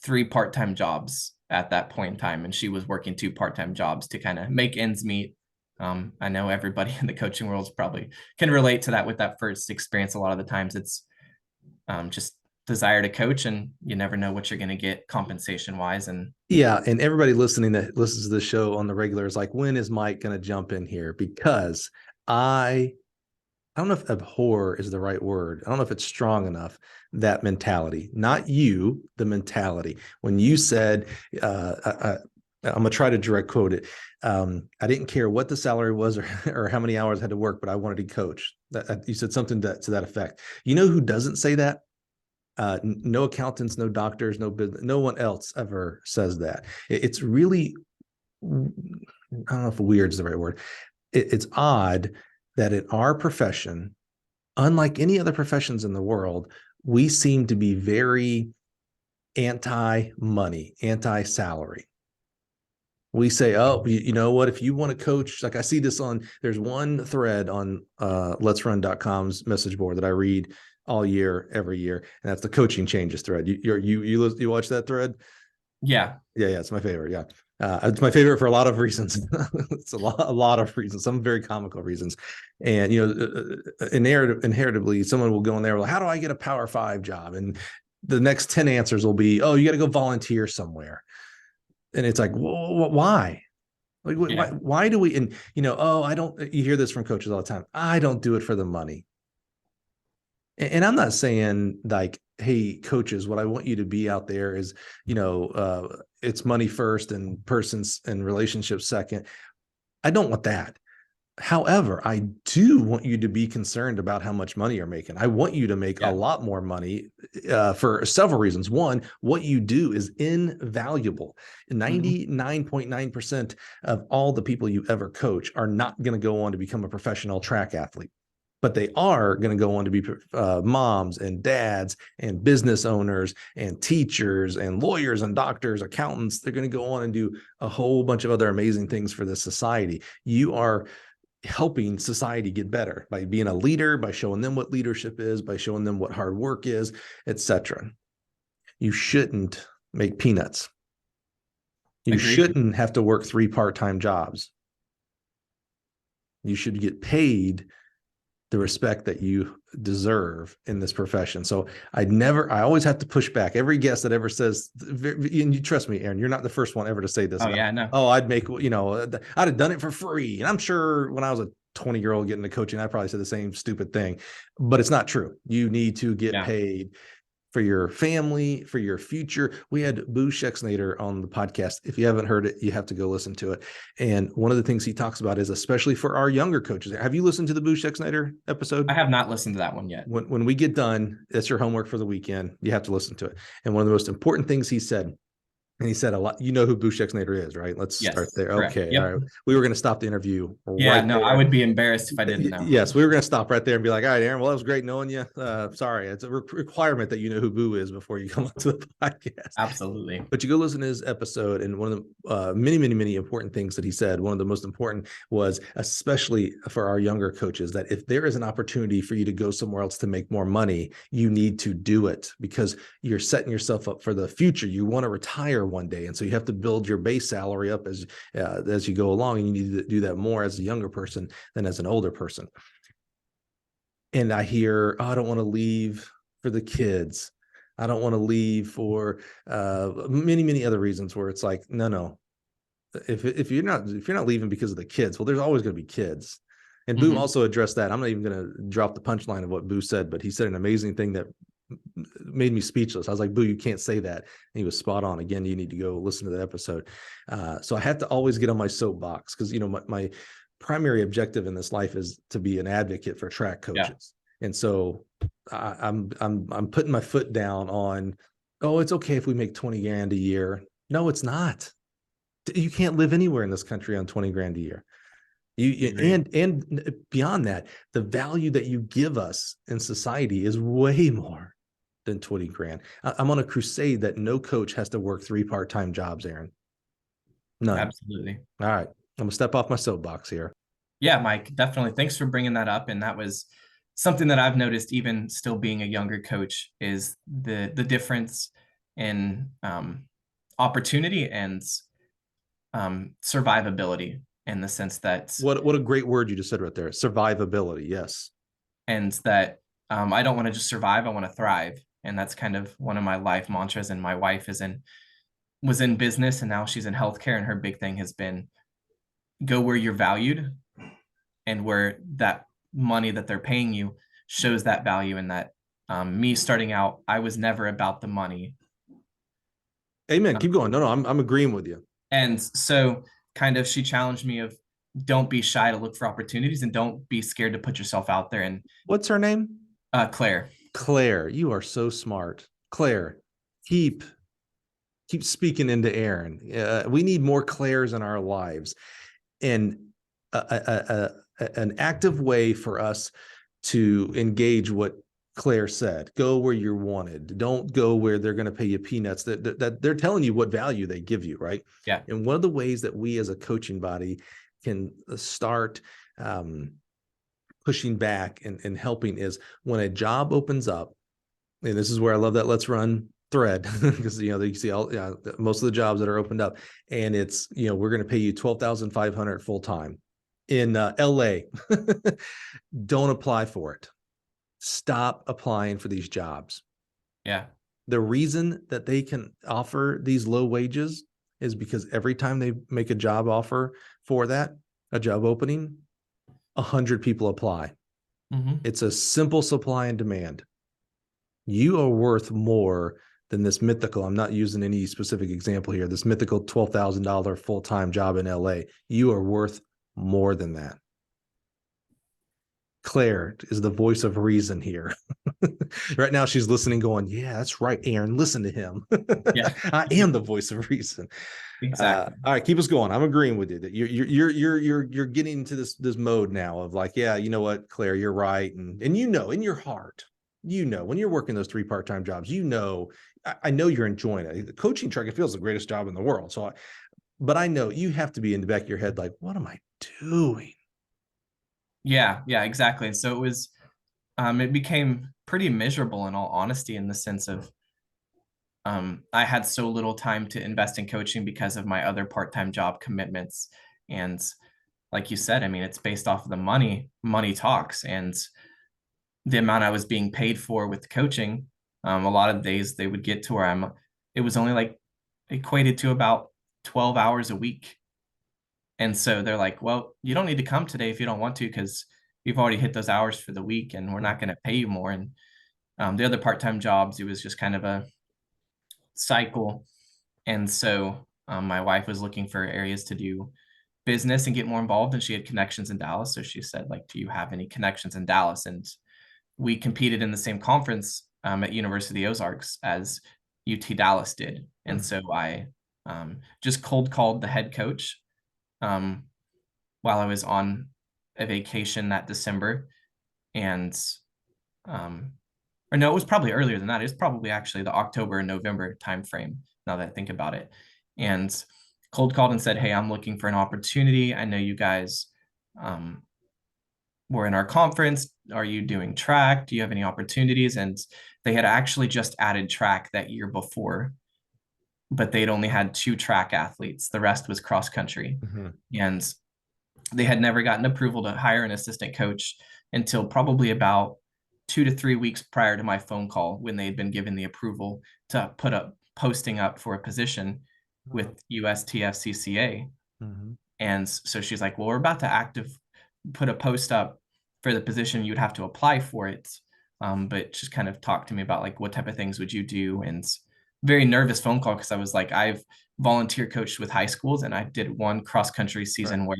B: 3 part-time jobs at that point in time, and she was working 2 part-time jobs to kind of make ends meet. I know everybody in the coaching world probably can relate to that with that first experience. A lot of the times it's just desire to coach, and you never know what you're going to get compensation wise. And
A: Yeah, and everybody listening that listens to the show on the regular is like, when is Mike going to jump in here? Because I don't know if abhor is the right word. I don't know if it's strong enough, that mentality, not you, the mentality. When you said, I'm going to try to direct quote it. I didn't care what the salary was or how many hours I had to work, but I wanted to coach. You said something to that effect. You know who doesn't say that? No accountants, no doctors, no business, no one else ever says that. It's really, I don't know if weird is the right word. It's odd that in our profession, unlike any other professions in the world, we seem to be very anti-money, anti-salary. We say, oh, you know what, if you want to coach, like I see this there's one thread on letsrun.com's message board that I read all year, every year, and that's the coaching changes thread. You watch that thread?
B: yeah,
A: It's my favorite. Yeah. It's my favorite for a lot of reasons. It's a lot of reasons, some very comical reasons. And, inheritably, someone will go in there, well, how do I get a Power 5 job? And the next 10 answers will be, oh, you got to go volunteer somewhere. And it's like, why? Like, why do we, and, I don't, you hear this from coaches all the time. I don't do it for the money. And I'm not saying like, hey, coaches, what I want you to be out there is, it's money first and persons and relationships second. I don't want that. However, I do want you to be concerned about how much money you're making. I want you to make a lot more money for several reasons. One, what you do is invaluable. 99.9% of all the people you ever coach are not going to go on to become a professional track athlete, but they are going to go on to be moms and dads and business owners and teachers and lawyers and doctors, accountants. They're going to go on and do a whole bunch of other amazing things for this society. You are helping society get better by being a leader, by showing them what leadership is, by showing them what hard work is, etc. You shouldn't make peanuts. You shouldn't have to work 3 part-time jobs. You should get paid the respect that you deserve in this profession. So I always have to push back. Every guest that ever says, and you trust me, Aaron, you're not the first one ever to say this.
B: Oh, yeah, no.
A: Oh, I'd have done it for free. And I'm sure when I was a 20-year-old getting into coaching, I probably said the same stupid thing, but it's not true. You need to get paid for your family, for your future. We had Boo Schexnayder on the podcast. If you haven't heard it, you have to go listen to it. And one of the things he talks about is, especially for our younger coaches. Have you listened to the Boo Schexnayder episode?
B: I have not listened to that one yet.
A: When we get done, that's your homework for the weekend. You have to listen to it. And one of the most important things he said, and he said a lot, you know who Boo Schexnayder is, right? Let's start there. Correct. Okay. Yep. All right. We were going to stop the interview.
B: There. I would be embarrassed if I didn't know.
A: Yes. We were going to stop right there and be like, all right, Aaron, well, that was great knowing you. Sorry. It's a requirement that you know who Boo is before you come onto the podcast.
B: Absolutely.
A: But you go listen to his episode, and one of the many important things that he said, one of the most important was, especially for our younger coaches, that if there is an opportunity for you to go somewhere else to make more money, you need to do it, because you're setting yourself up for the future. You want to retire one day. And so you have to build your base salary up as you go along, and you need to do that more as a younger person than as an older person. And I hear, oh, I don't want to leave for the kids. I don't want to leave for many other reasons, where it's like, no. If you're not leaving because of the kids, well, there's always going to be kids. And Boo also addressed that. I'm not even going to drop the punchline of what Boo said, but he said an amazing thing that made me speechless. I was like, Boo, you can't say that. And he was spot on. Again, you need to go listen to that episode. So I have to always get on my soapbox, because my primary objective in this life is to be an advocate for track coaches. Yeah. And so I'm putting my foot down on, oh, it's okay if we make 20 grand a year. No, it's not. You can't live anywhere in this country on 20 grand a year. And beyond that, the value that you give us in society is way more than 20 grand. I'm on a crusade that no coach has to work 3 part-time jobs, Aaron. None.
B: Absolutely.
A: All right. I'm gonna step off my soapbox here.
B: Yeah, Mike, definitely. Thanks for bringing that up. And that was something that I've noticed, even still being a younger coach, is the difference in opportunity and survivability, in the sense that,
A: What a great word you just said right there. Survivability. Yes.
B: and that I don't want to just survive, I want to thrive. And that's kind of one of my life mantras. And my wife was in business, and now she's in healthcare, and her big thing has been go where you're valued, and where that money that they're paying you shows that value. And that me starting out, I was never about the money.
A: Amen. Keep going. No, I'm agreeing with you.
B: And so kind of she challenged me of, don't be shy to look for opportunities, and don't be scared to put yourself out there. And
A: What's her name?
B: Claire.
A: Claire. You are so smart. Claire, keep speaking into Aaron. We need more Claires in our lives. And an active way for us to engage what Claire said. Go where you're wanted. Don't go where they're going to pay you peanuts. That they're telling you what value they give you, right?
B: Yeah.
A: And one of the ways that we as a coaching body can start pushing back and helping is when a job opens up. And this is where I love that Let's Run thread, because you see all most of the jobs that are opened up, and it's we're going to pay you $12,500 full time in LA. Don't apply for it. Stop applying for these jobs.
B: Yeah.
A: The reason that they can offer these low wages is because every time they make a job offer for that, a job opening, 100 people apply.
B: Mm-hmm.
A: It's a simple supply and demand. You are worth more than this mythical, I'm not using any specific example here, this mythical $12,000 full-time job in LA. You are worth more than that. Claire is the voice of reason here. Right now she's listening going, yeah, that's right, Aaron, listen to him.
B: Yeah.
A: I am the voice of reason.
B: Exactly.
A: All right, keep us going. I'm agreeing with you that you're getting into this mode now of like, yeah, you know what, Claire, you're right. And in your heart, when you're working those 3 part-time jobs, I know you're enjoying it. The coaching track, it feels the greatest job in the world. But I know you have to be in the back of your head, like, what am I doing?
B: Yeah, exactly. And so it became pretty miserable, in all honesty, in the sense of I had so little time to invest in coaching because of my other part-time job commitments. And like you said, I mean, it's based off of the money talks, and the amount I was being paid for with the coaching. A lot of days they would get to where it was only like equated to about 12 hours a week. And so they're like, well, you don't need to come today if you don't want to, because you've already hit those hours for the week, and we're not going to pay you more. And the other part-time jobs, it was just kind of a cycle. And so my wife was looking for areas to do business and get more involved, and she had connections in Dallas. So she said, like, do you have any connections in Dallas? And we competed in the same conference at University of Ozarks as UT-Dallas did. And so I just cold called the head coach while I was on a vacation that December. And or no, it was probably earlier than that. It was probably actually the October and November timeframe, now that I think about it. And cold called and said, hey, I'm looking for an opportunity. I know you guys were in our conference. Are you doing track? Do you have any opportunities? And they had actually just added track that year before, but they'd only had 2 track athletes. The rest was cross country. Mm-hmm. And they had never gotten approval to hire an assistant coach until probably about 2 to 3 weeks prior to my phone call, when they had been given the approval to put up posting up for a position with USTFCCA. Mm-hmm. And so she's like, well, we're about to put a post up for the position. You'd have to apply for it. But just kind of talk to me about, like, what type of things would you do? And very nervous phone call, because I was like, I've volunteer coached with high schools, and I did one cross country season where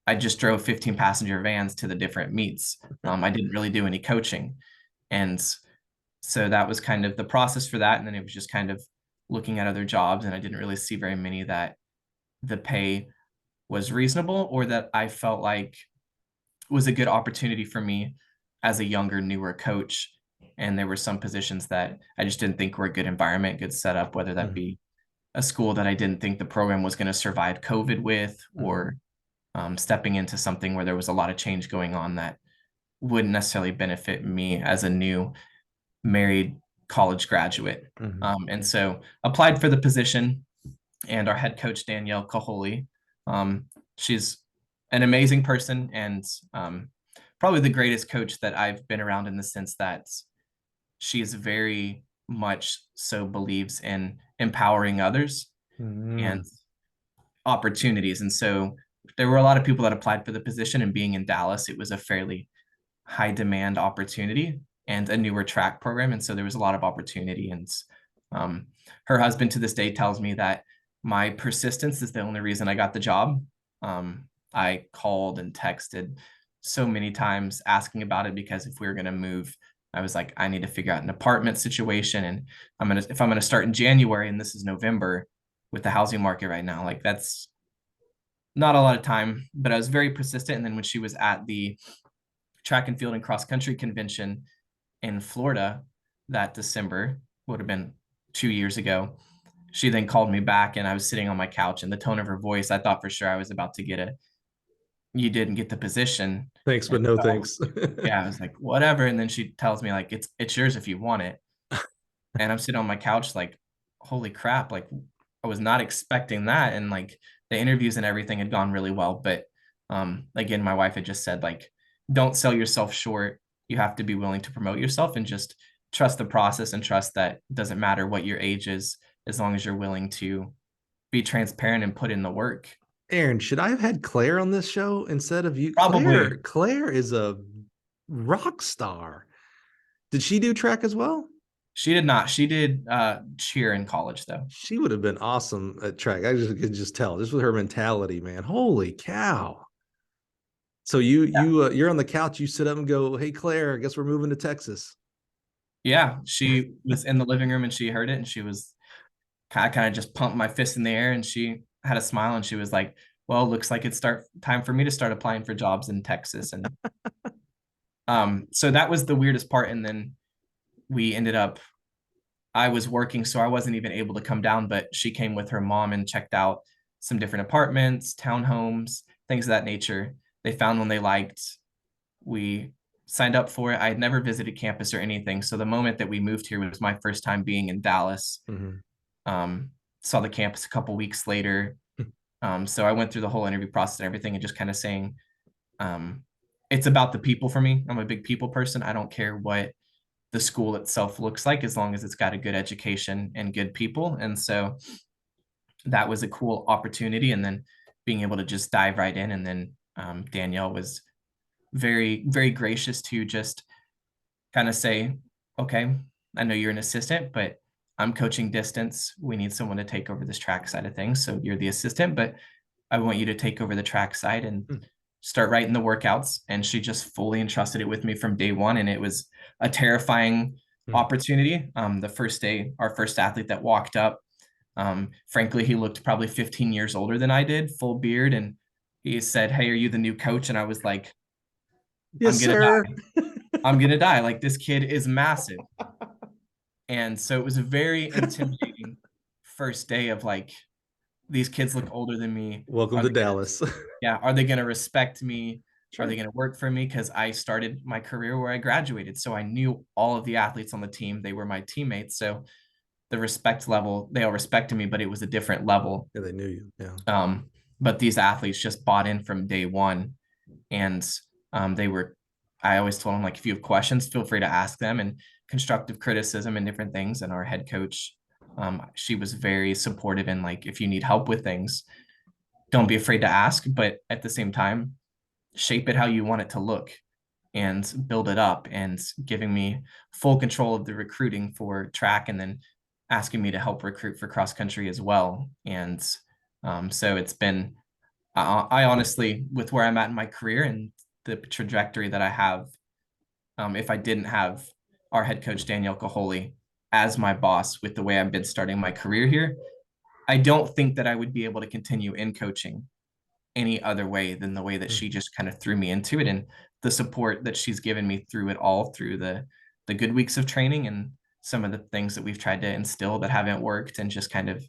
B: I just drove 15 passenger vans to the different meets. I didn't really do any coaching. And so that was kind of the process for that. And then it was just kind of looking at other jobs, and I didn't really see very many that the pay was reasonable, or that I felt like was a good opportunity for me as a younger, newer coach. And there were some positions that I just didn't think were a good environment, good setup, whether that be a school that I didn't think the program was going to survive COVID with, or stepping into something where there was a lot of change going on that wouldn't necessarily benefit me as a new married college graduate.
A: Mhm.
B: And so applied for the position, and our head coach, Danielle Caholi, um, she's an amazing person, and probably the greatest coach that I've been around, in the sense that she is very much so believes in empowering others and
A: Mm.
B: opportunities. And so there were a lot of people that applied for the position, and being in Dallas, it was a fairly high demand opportunity and a newer track program. And so there was a lot of opportunity. And um, her husband to this day tells me that my persistence is the only reason I got the job. I called and texted so many times asking about it, because if we were going to move, I was like, I need to figure out an apartment situation. And if I'm going to start in January and this is November with the housing market right now, like that's not a lot of time, but I was very persistent. And then when she was at the track and field and cross country convention in Florida that December, would have been 2 years ago, she then called me back, and I was sitting on my couch, and the tone of her voice, I thought for sure I was about to get you didn't get the position.
A: Thanks,
B: And
A: but no
B: so,
A: thanks.
B: yeah, I was like, whatever. And then she tells me like, it's yours if you want it. And I'm sitting on my couch like, holy crap, like I was not expecting that. And like the interviews and everything had gone really well. But again, my wife had just said, like, don't sell yourself short. You have to be willing to promote yourself, and just trust the process, and trust that it doesn't matter what your age is, as long as you're willing to be transparent and put in the work.
A: Aaron, should I have had Claire on this show instead of you? Claire,
B: Probably.
A: Claire is a rock star. Did she do track as well?
B: She did not. She did cheer in college though.
A: She would have been awesome at track. I just could just tell just with her mentality, man. Holy cow. So you're on the couch, you sit up and go, "Hey Claire, I guess we're moving to Texas."
B: Yeah, she was in the living room and she heard it, and she was kind of just pumped my fist in the air, and she had a smile, and she was like, well, looks like it's start time for me to start applying for jobs in Texas. And so that was the weirdest part. And then we ended up, I was working, so I wasn't even able to come down, but she came with her mom and checked out some different apartments, townhomes, things of that nature. They found one they liked. We signed up for it. I had never visited campus or anything, so the moment that we moved here was my first time being in Dallas.
A: Mhm.
B: um, saw the campus a couple weeks later. So I went through the whole interview process and everything, and just kind of saying, um, it's about the people for me. I'm a big people person. I don't care what the school itself looks like, as long as it's got a good education and good people. And so that was a cool opportunity. And then being able to just dive right in. And then Danielle was very, very gracious to just kind of say, okay, I know you're an assistant, but I'm coaching distance. We need someone to take over this track side of things. So you're the assistant, but I want you to take over the track side and
A: Mm.
B: start writing the workouts. And she just fully entrusted it with me from day one. And it was a terrifying
A: Mm.
B: opportunity. The first day, our first athlete that walked up, frankly, he looked probably 15 years older than I did, full beard. And he said, hey, are you the new coach? And I was like, I'm
A: Yes,
B: going to
A: sir.
B: die. I'm going to die. Like, this kid is massive. And so it was a very intimidating first day of like, these kids look older than me.
A: Welcome
B: Are
A: to
B: they gonna,
A: Dallas.
B: yeah, are they gonna respect me? Are they
A: Sure.
B: gonna work for me? Because I started my career where I graduated. So I knew all of the athletes on the team. They were my teammates. So the respect level, they all respected me, but it was a different level.
A: Yeah, they knew you. Yeah.
B: Um, but these athletes just bought in from day one. And they were, I always told them, like, if you have questions, feel free to ask them, and constructive criticism and different things. And our head coach, she was very supportive, and like, if you need help with things, don't be afraid to ask, but at the same time, shape it how you want it to look and build it up, and giving me full control of the recruiting for track, and then asking me to help recruit for cross country as well. And so it's been, I honestly, with where I'm at in my career and the trajectory that I have, if I didn't have our head coach, Danielle Caholi, as my boss with the way I've been starting my career here, I don't think that I would be able to continue in coaching any other way than the way that
A: Mm.
B: she just kind of threw me into it, and the support that she's given me through it all, through the good weeks of training and some of the things that we've tried to instill that haven't worked, and just kind of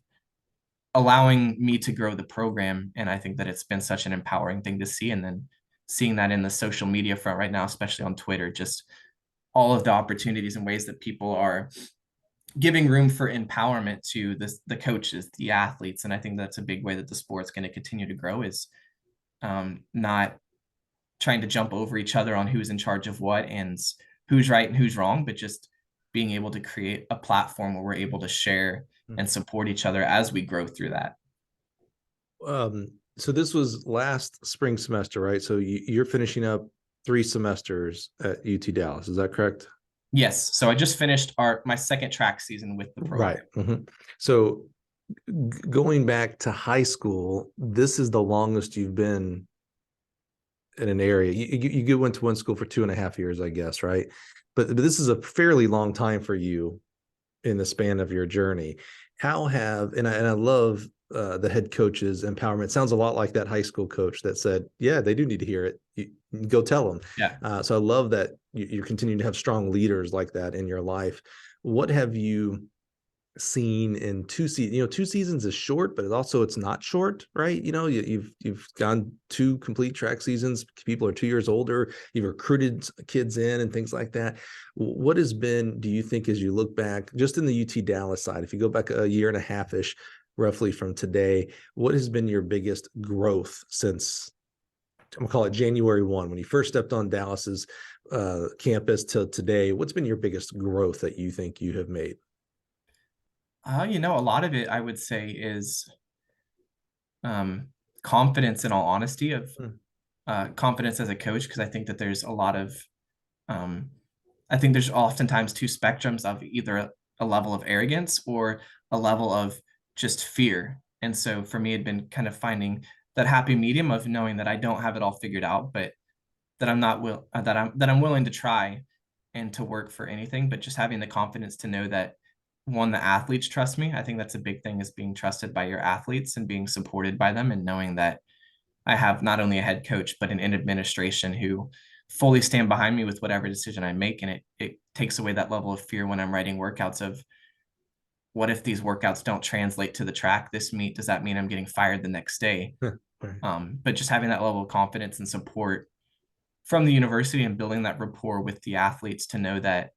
B: allowing me to grow the program. And I think that it's been such an empowering thing to see. And then seeing that in the social media front right now, especially on Twitter, just all of the opportunities and ways that people are giving room for empowerment to the coaches, the athletes. And I think that's a big way that the sport's going to continue to grow, is not trying to jump over each other on who's in charge of what and who's right and who's wrong, but just being able to create a platform where we're able to share and support each other as we grow through that.
A: So this was last spring semester, right? So you're finishing up 3 semesters at UT-Dallas. Is that correct?
B: Yes. So I just finished my second track season with the program.
A: Right. Mm-hmm. So going back to high school, this is the longest you've been in an area. You went to one school for 2.5 years, I guess, right? But this is a fairly long time for you in the span of your journey. How have, and I love the head coach's empowerment. It sounds a lot like that high school coach that said, yeah, they do need to hear it. You go tell them.
B: Yeah.
A: So I love that you're continuing to have strong leaders like that in your life. What have you seen in 2 seasons? 2 seasons is short, but it's not short, right? You've gone 2 complete track seasons. People are 2 years older. You've recruited kids in and things like that. What has been, do you think, as you look back just in the UT-Dallas side, if you go back a year and a half-ish roughly from today, what has been your biggest growth since, I'm gonna call it January 1, when you first stepped on Dallas's campus till today? What's been your biggest growth that you think you have made?
B: A lot of it, I would say, is um, confidence, in all honesty, of confidence as a coach, because I think that there's a lot of, I think there's oftentimes 2 spectrums of either a level of arrogance or a level of just fear. And so for me, it'd been kind of finding that happy medium of knowing that I don't have it all figured out, but that I'm willing to try and to work for anything, but just having the confidence to know that, one, the athletes trust me. I think that's a big thing, is being trusted by your athletes and being supported by them, and knowing that I have not only a head coach, but an administration who fully stand behind me with whatever decision I make. And it takes away that level of fear when I'm writing workouts of, what if these workouts don't translate to the track this meet? Does that mean I'm getting fired the next day?
A: Right.
B: But just having that level of confidence and support from the university and building that rapport with the athletes to know that,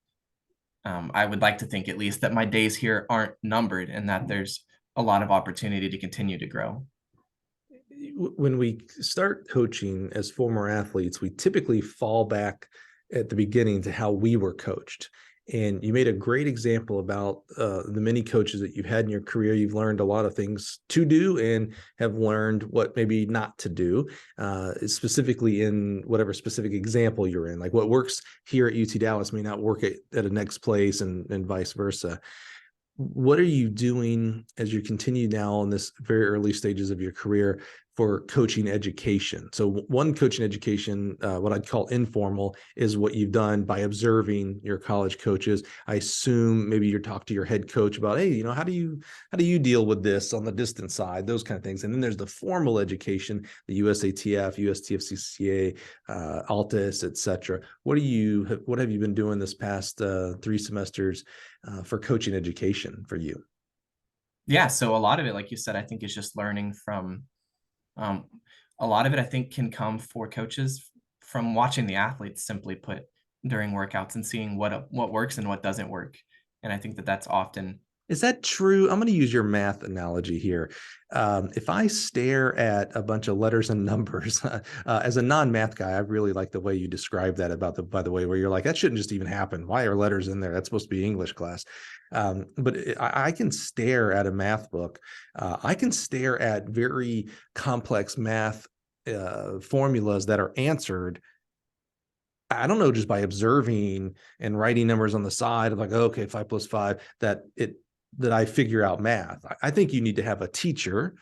B: I would like to think, at least, that my days here aren't numbered and that there's a lot of opportunity to continue to grow.
A: When we start coaching as former athletes, we typically fall back at the beginning to how we were coached. And you made a great example about the many coaches that you've had in your career. You've learned a lot of things to do and have learned what maybe not to do, specifically in whatever specific example you're in. Like what works here at UT-Dallas may not work at a next place, and vice versa. What are you doing as you continue now in this very early stages of your career for coaching education? So one, coaching education, what I'd call informal, is what you've done by observing your college coaches. I assume maybe you're talking to your head coach about, hey, how do you deal with this on the distance side, those kind of things. And then there's the formal education, the USATF, USTFCCA, Altus, et cetera. What have you been doing this past 3 semesters for coaching education for you?
B: Yeah. So a lot of it, like you said, I think is just learning from, um, a lot of it, I think, can come for coaches from watching the athletes, simply put, during workouts and seeing what works and what doesn't work. And I think that that's often.
A: Is that true? I'm going to use your math analogy here. If I stare at a bunch of letters and numbers, as a non-math guy, I really like the way you describe that by the way, where you're like, that shouldn't just even happen. Why are letters in there? That's supposed to be English class. But I can stare at a math book. I can stare at very complex math formulas that are answered, I don't know, just by observing and writing numbers on the side of like, okay, 5 plus 5, that I figure out math. I think you need to have a teacher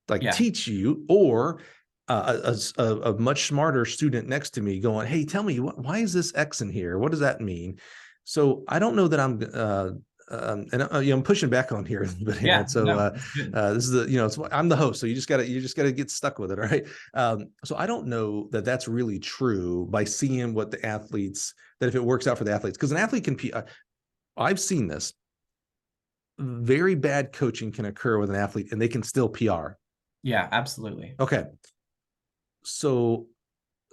A: like
B: Yeah.
A: teach you, or a much smarter student next to me going, hey, tell me, why is this X in here? What does that mean? So I don't know that I'm pushing back on here, but
B: Yeah.
A: so
B: No, that's good.
A: this is I'm the host, so you just gotta get stuck with it, all right? So I don't know that that's really true by seeing what the athletes, that if it works out for the athletes, because an athlete can I've seen this. Very bad coaching can occur with an athlete and they can still PR.
B: Yeah, absolutely.
A: Okay. So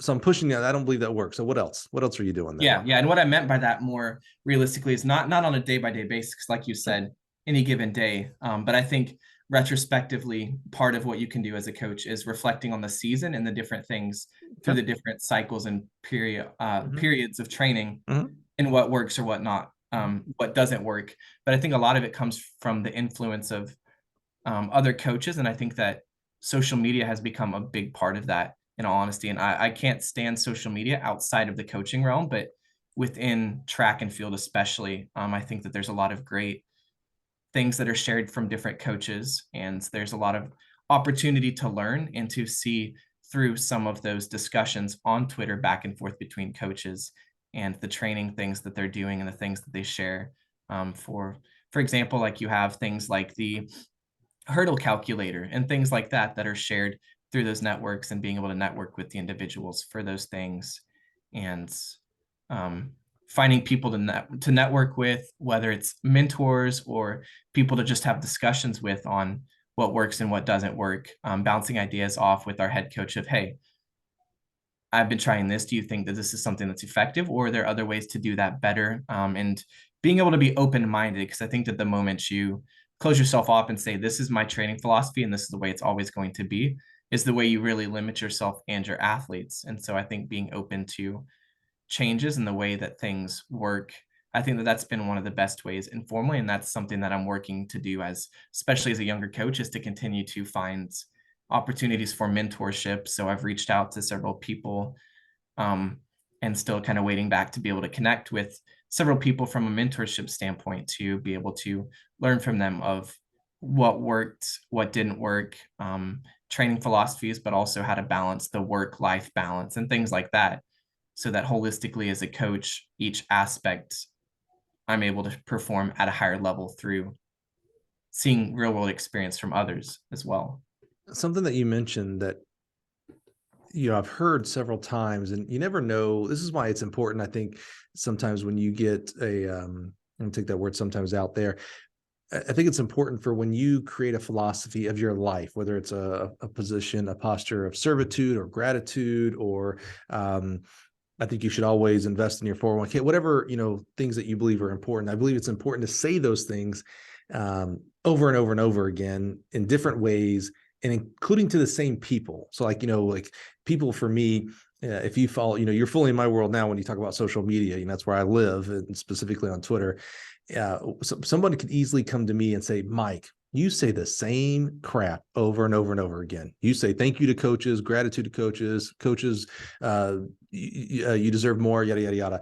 A: So I'm pushing that. I don't believe that works. So what else? What else are you doing there?
B: Yeah. And what I meant by that more realistically is not on a day-by-day basis, like you said, any given day. But I think retrospectively, part of what you can do as a coach is reflecting on the season and the different things through
A: Okay.
B: the different cycles and
A: Mhm.
B: periods of training,
A: Mhm.
B: and what works or what not, what doesn't work. But I think a lot of it comes from the influence of other coaches. And I think that social media has become a big part of that, in all honesty. And I can't stand social media outside of the coaching realm, but within track and field, especially, I think that there's a lot of great things that are shared from different coaches. And there's a lot of opportunity to learn and to see through some of those discussions on Twitter back and forth between coaches and the training things that they're doing and the things that they share. For example, like you have things like the hurdle calculator and things like that that are shared through those networks, and being able to network with the individuals for those things, and um, finding people to network with, whether it's mentors or people to just have discussions with on what works and what doesn't work, bouncing ideas off with our head coach of, hey, I've been trying this. Do you think that this is something that's effective, or are there other ways to do that better? And being able to be open-minded, because I think that the moment you close yourself off and say, this is my training philosophy and this is the way it's always going to be, is the way you really limit yourself and your athletes. And so I think being open to changes in the way that things work, I think that that's been one of the best ways informally. And that's something that I'm working to do, as especially as a younger coach, is to continue to find opportunities for mentorship. So I've reached out to several people, um, and still kind of waiting back to be able to connect with several people from a mentorship standpoint, to be able to learn from them of what worked, what didn't work, training philosophies, but also how to balance the work-life balance and things like that. So that holistically, as a coach, each aspect I'm able to perform at a higher level through seeing real world experience from others as well.
A: Something that you mentioned that I've heard several times, and you never know. This is why it's important. I think sometimes when you get I'm gonna take that word sometimes out there. I think it's important for when you create a philosophy of your life, whether it's a position, a posture of servitude or gratitude, or I think you should always invest in your 401k, whatever, things that you believe are important. I believe it's important to say those things over and over and over again in different ways, and including to the same people. So like people, for me, if you follow, you're fully in my world now when you talk about social media, that's where I live, and specifically on Twitter. Somebody could easily come to me and say, Mike, you say the same crap over and over and over again. You say thank you to coaches, gratitude to coaches, you deserve more, yada, yada, yada.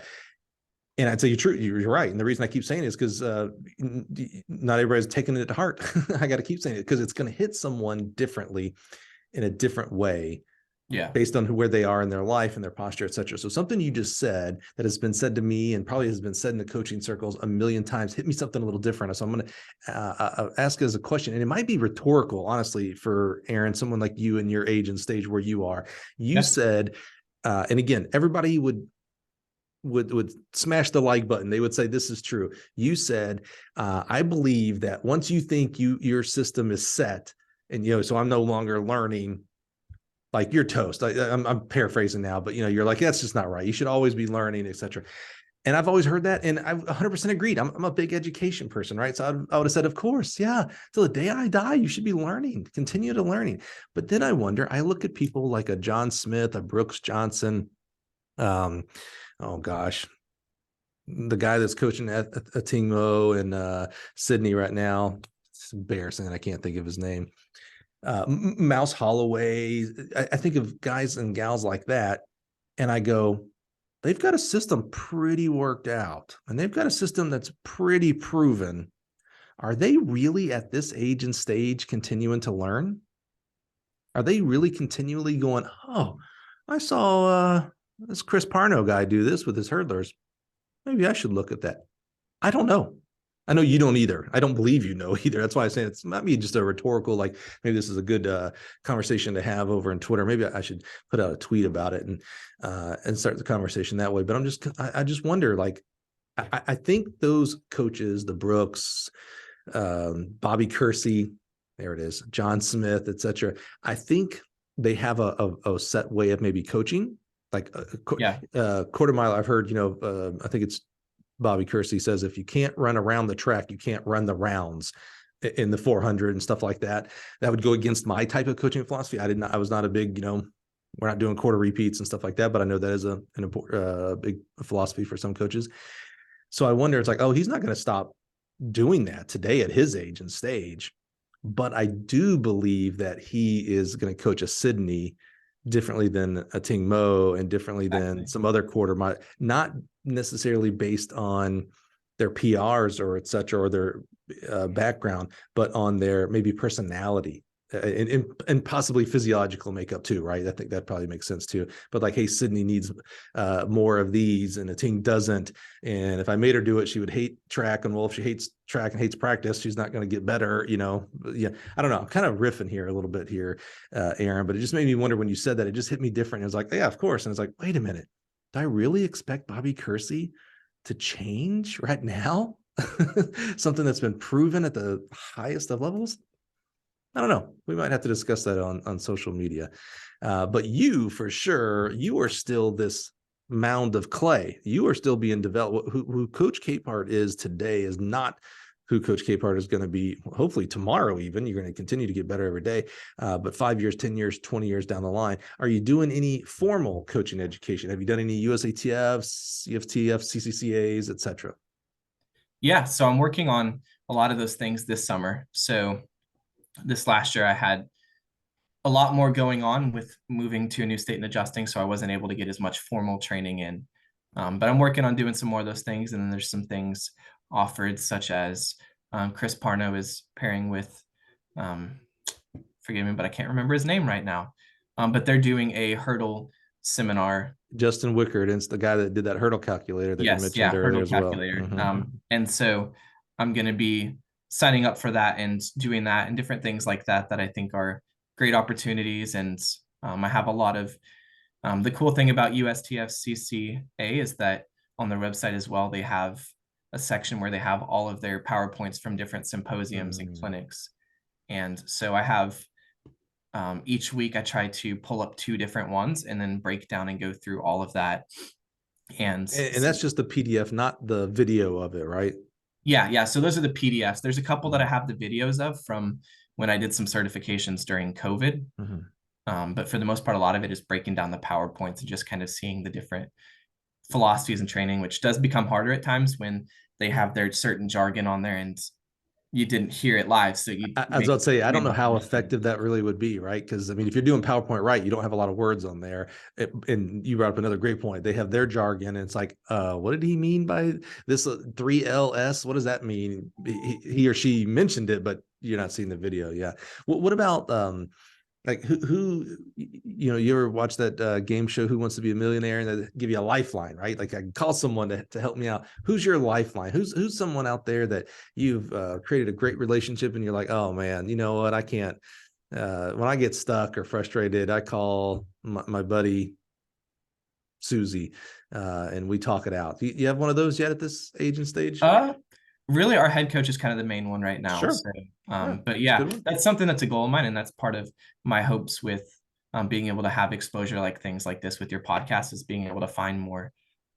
A: And I'd say you're true. You're right. And the reason I keep saying it is because not everybody's taking it to heart. I got to keep saying it because it's going to hit someone differently in a different way,
B: Yeah.
A: based on where they are in their life and their posture, et cetera. So something you just said that has been said to me and probably has been said in the coaching circles a million times hit me something a little different. So I'm going to ask as a question, and it might be rhetorical, honestly, for Aaron, someone like you in your age and stage where you are. You said, and again, everybody would smash the like button. They would say this is true. You said, I believe that once you think your system is set, and so I'm no longer learning, like you're toast. I'm paraphrasing now, but you're like, that's just not right. You should always be learning, etc. And I've always heard that, and I've 100% agreed. I'm a big education person, right? So I would have said, of course, yeah. Till the day I die, you should be learning, continue to learning. But then I wonder. I look at people like a John Smith, a Brooks Johnson. Oh gosh, the guy that's coaching at Atingmo and Sydney right now. It's embarrassing. I can't think of his name. Mouse Holloway. I think of guys and gals like that, and I go, they've got a system pretty worked out, and they've got a system that's pretty proven. Are they really at this age and stage continuing to learn? Are they really continually going, oh, I saw this Chris Parno guy do this with his hurdlers. Maybe I should look at that. I don't know. I know you don't either. I don't believe you know either. That's why I say it's not me just a rhetorical, like maybe this is a good conversation to have over in Twitter. Maybe I should put out a tweet about it and start the conversation that way. But I just wonder, like, I think those coaches, the Brooks, Bobby Kersey, there it is, John Smith, etc. I think they have a set way of maybe coaching, Like
B: Yeah.
A: quarter mile, I've heard, I think it's Bobby Kersey says, if you can't run around the track, you can't run the rounds in the 400 and stuff like that. That would go against my type of coaching philosophy. I was not a big, we're not doing quarter repeats and stuff like that, but I know that is an important, big philosophy for some coaches. So I wonder, it's like, oh, he's not going to stop doing that today at his age and stage. But I do believe that he is going to coach a Sydney differently than a Ting Mo and differently than some other quarter mile, not necessarily based on their PRs or et cetera, or their background, but on their maybe personality and possibly physiological makeup too, right? I think that probably makes sense too. But like, hey, Sydney needs more of these and a Ting doesn't. And if I made her do it, she would hate track. And well, if she hates track and hates practice, she's not going to get better, Yeah, I don't know. I'm kind of riffing here a little bit here, Aaron, but it just made me wonder when you said that, it just hit me different. It was like, yeah, of course. And it's like, wait a minute. Do I really expect Bobby Kersey to change right now? Something that's been proven at the highest of levels? I don't know. We might have to discuss that on social media. But you, for sure, you are still this mound of clay. You are still being developed. Who Coach Capehart is today is not who Coach Capehart is going to be, hopefully tomorrow even. You're going to continue to get better every day. But 5 years, 10 years, 20 years down the line, are you doing any formal coaching education? Have you done any USATFs, CFTFs, CCCAs, et cetera?
B: Yeah. So I'm working on a lot of those things this summer. So this last year I had a lot more going on with moving to a new state and adjusting, so I wasn't able to get as much formal training in. But I'm working on doing some more of those things, and then there's some things offered, such as Chris Parno is pairing with, forgive me, but I can't remember his name right now. But they're doing a hurdle seminar.
A: Justin Wickard, it's the guy that did that hurdle calculator that you
B: Yes,
A: mentioned
B: yeah,
A: earlier
B: hurdle
A: as well.
B: calculator.
A: Mm-hmm.
B: And so I'm going to be signing up for that and doing that and different things like that I think are great opportunities. And I have a lot of the cool thing about USTFCCA is that on their website as well, they have a section where they have all of their PowerPoints from different symposiums and clinics. And so I have each week I try to pull up 2 different ones and then break down and go through all of that. And
A: that's just the PDF, not the video of it, right?
B: Yeah. So those are the PDFs. There's a couple that I have the videos of from when I did some certifications during COVID. But for the most part, a lot of it is breaking down the PowerPoints and just kind of seeing the different philosophies and training, which does become harder at times when they have their certain jargon on there and you didn't hear it live. So
A: as I'd say, I don't know how effective that really would be, right? Because I mean, if you're doing PowerPoint right, you don't have a lot of words on there. And you brought up another great point. They have their jargon, and it's like, what did he mean by this 3LS? What does that mean? He or she mentioned it, but you're not seeing the video. Yeah. What about like who you ever watch that game show Who Wants to Be a Millionaire, and they give you a lifeline, right? Like, I can call someone to help me out. Who's your lifeline? Who's someone out there that you've created a great relationship and you're like, oh man, you know what, I can't when I get stuck or frustrated, I call my buddy Susie and we talk it out. You have one of those yet at this age and stage?
B: Really, our head coach is kind of the main one right now.
A: Sure.
B: So, but yeah, that's something that's a goal of mine, and that's part of my hopes with being able to have exposure like things like this with your podcast, is being able to find more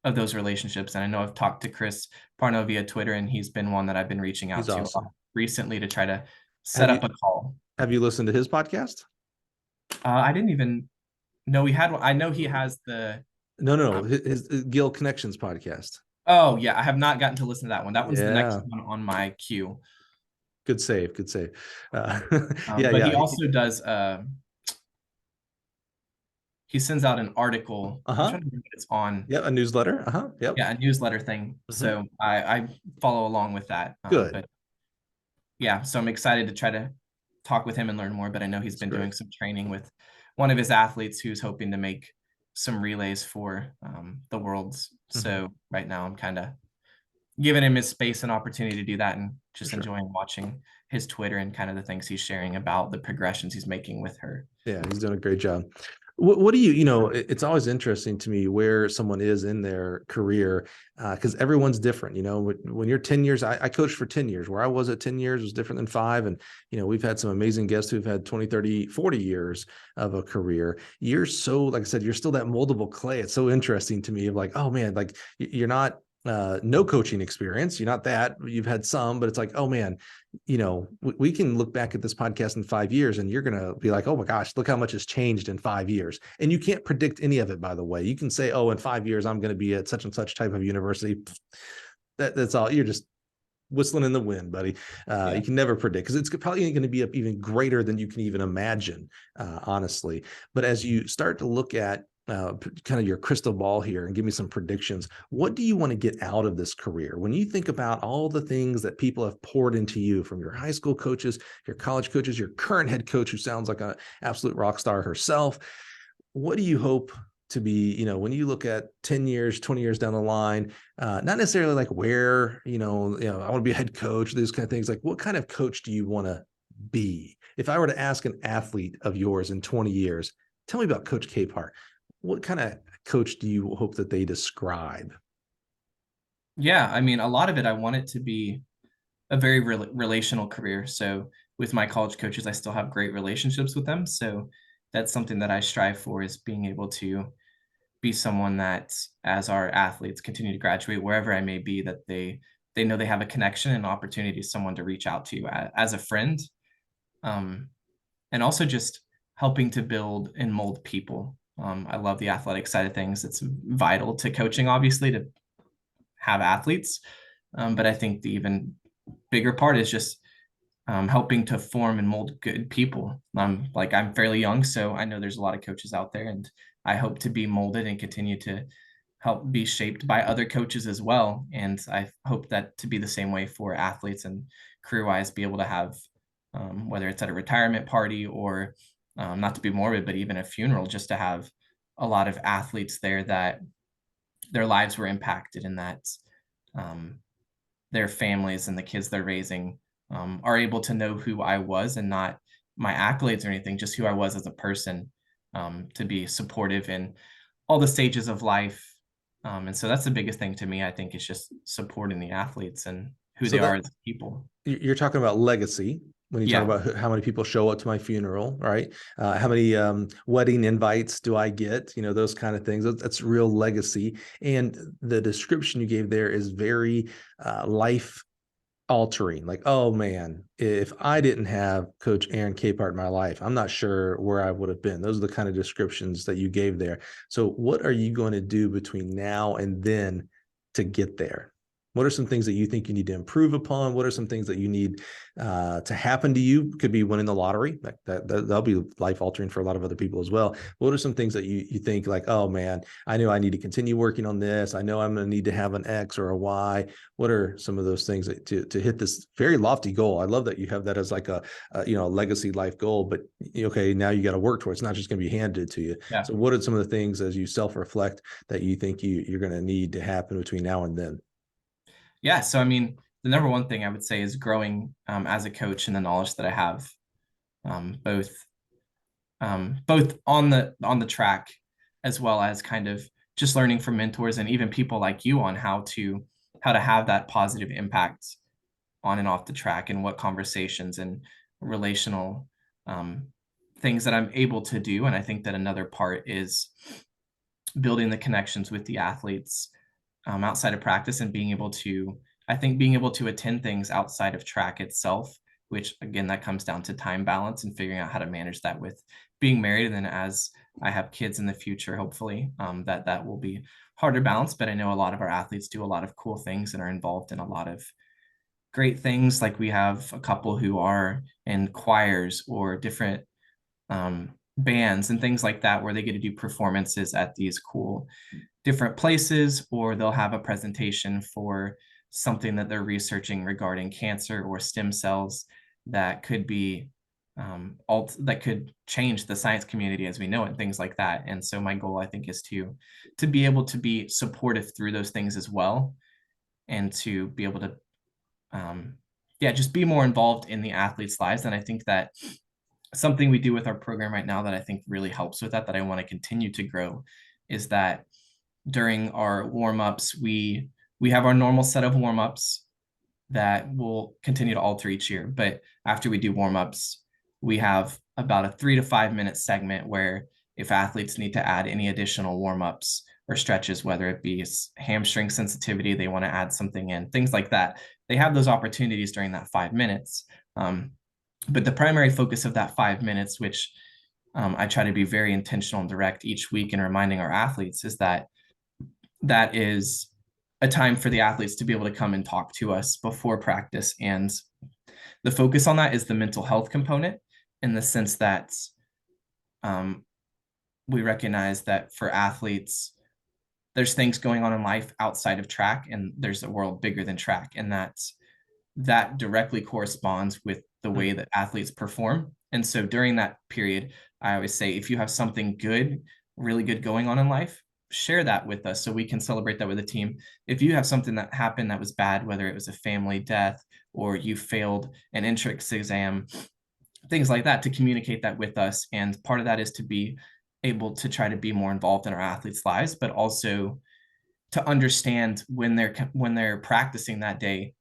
B: of those relationships. And I know I've talked to Chris Parno via Twitter, and he's been one that I've been reaching out to
A: awesome.
B: recently to try to set up a call.
A: Have you listened to his podcast?
B: I didn't even know he had one. I know he has the
A: his Gill Connections podcast.
B: Oh yeah, I have not gotten to listen to that one. That one's the next one on my queue.
A: Good save.
B: But he also does. He sends out an article. I'm trying to remember what it's on.
A: Yeah, a newsletter. Yep.
B: Yeah, a newsletter thing. So I follow along with that.
A: Good.
B: But yeah, so I'm excited to try to talk with him and learn more. But I know he's been doing some training with one of his athletes who's hoping to make some relays for the Worlds. So right now I'm kind of giving him his space and opportunity to do that, and just enjoying watching his Twitter and kind of the things he's sharing about the progressions he's making with her.
A: Yeah, he's doing a great job. What do it's always interesting to me where someone is in their career, because everyone's different. When you're 10 years, I coached for 10 years. Where I was at 10 years was different than 5. And, we've had some amazing guests who've had 20, 30, 40 years of a career. You're so, like I said, you're still that moldable clay. It's so interesting to me of like, oh man, like you're not, no coaching experience. You're not that. You've had some, but it's like, oh man, we can look back at this podcast in 5 years and you're going to be like, oh my gosh, look how much has changed in 5 years. And you can't predict any of it, by the way. You can say, oh, in 5 years, I'm going to be at such and such type of university. That's all. You're just whistling in the wind, buddy.
B: Yeah.
A: You can never predict because it's probably going to be even greater than you can even imagine, honestly. But as you start to look at kind of your crystal ball here and give me some predictions, what do you want to get out of this career? When you think about all the things that people have poured into you, from your high school coaches, your college coaches, your current head coach, who sounds like an absolute rock star herself, what do you hope to be, when you look at 10 years, 20 years down the line, not necessarily like where, I want to be a head coach, those kind of things. Like, what kind of coach do you want to be? If I were to ask an athlete of yours in 20 years, tell me about Coach Capehart. What kind of coach do you hope that they describe?
B: Yeah, I mean, a lot of it, I want it to be a very relational career. So with my college coaches, I still have great relationships with them. So that's something that I strive for, is being able to be someone that, as our athletes continue to graduate wherever I may be, that they know they have a connection and opportunity, someone to reach out to as a friend. Um, and also just helping to build and mold people. I love the athletic side of things. It's vital to coaching, obviously, to have athletes. But I think the even bigger part is just helping to form and mold good people. Like, I'm fairly young, so I know there's a lot of coaches out there, and I hope to be molded and continue to help be shaped by other coaches as well. And I hope that to be the same way for athletes, and career-wise, be able to have, whether it's at a retirement party or, not to be morbid, but even a funeral, just to have a lot of athletes there that their lives were impacted, and that um, their families and the kids they're raising are able to know who I was, and not my accolades or anything, just who I was as a person, to be supportive in all the stages of life. And so that's the biggest thing to me, I think, is just supporting the athletes and who
A: So
B: they are
A: that
B: as people.
A: you're talking about legacy when you talk
B: Yeah.
A: about how many people show up to my funeral, right? How many wedding invites do I get? Those kind of things. That's real legacy. And the description you gave there is very life altering. Like, oh man, if I didn't have Coach Aaron Capehart in my life, I'm not sure where I would have been. Those are the kind of descriptions that you gave there. So what are you going to do between now and then to get there? What are some things that you think you need to improve upon? What are some things that you need to happen to you? Could be winning the lottery. That'll be life altering for a lot of other people as well. What are some things that you think like, oh man, I know I need to continue working on this. I know I'm going to need to have an X or a Y. What are some of those things that, to hit this very lofty goal? I love that you have that as like a legacy life goal, but okay, now you got to work towards. It's not just going to be handed to you.
B: Yeah.
A: So what are some of the things as you self-reflect that you think you're going to need to happen between now and then?
B: Yeah. So, I mean, the number one thing I would say is growing as a coach, and the knowledge that I have, both both on the track, as well as kind of just learning from mentors and even people like you on how to have that positive impact on and off the track, and what conversations and relational um, things that I'm able to do. And I think that another part is building the connections with the athletes outside of practice, and being able to attend things outside of track itself, which again, that comes down to time balance and figuring out how to manage that with being married. And then as I have kids in the future, hopefully, that will be harder balance. But I know a lot of our athletes do a lot of cool things and are involved in a lot of great things. Like, we have a couple who are in choirs or different bands and things like that, where they get to do performances at these cool different places, or they'll have a presentation for something that they're researching regarding cancer or stem cells that could be that could change the science community as we know it, and things like that. And so my goal, I think, is to be able to be supportive through those things as well, and to be able to yeah, just be more involved in the athletes' lives. And I think that something we do with our program right now that I think really helps with that I want to continue to grow is that during our warm-ups, we have our normal set of warm-ups that will continue to alter each year. But after we do warm-ups, we have about a 3 to 5 minute segment where if athletes need to add any additional warm-ups or stretches, whether it be hamstring sensitivity, they want to add something in, things like that, they have those opportunities during that 5 minutes. But the primary focus of that 5 minutes, which I try to be very intentional and direct each week in reminding our athletes, is that that is a time for the athletes to be able to come and talk to us before practice. And the focus on that is the mental health component, in the sense that we recognize that for athletes, there's things going on in life outside of track, and there's a world bigger than track. And that directly corresponds with the way that athletes perform. And so during that period, I always say, if you have something good, really good going on in life, share that with us so we can celebrate that with the team. If you have something that happened that was bad, whether it was a family death or you failed an entrance exam, things like that, to communicate that with us. And part of that is to be able to try to be more involved in our athletes' lives, but also to understand when they're practicing that day,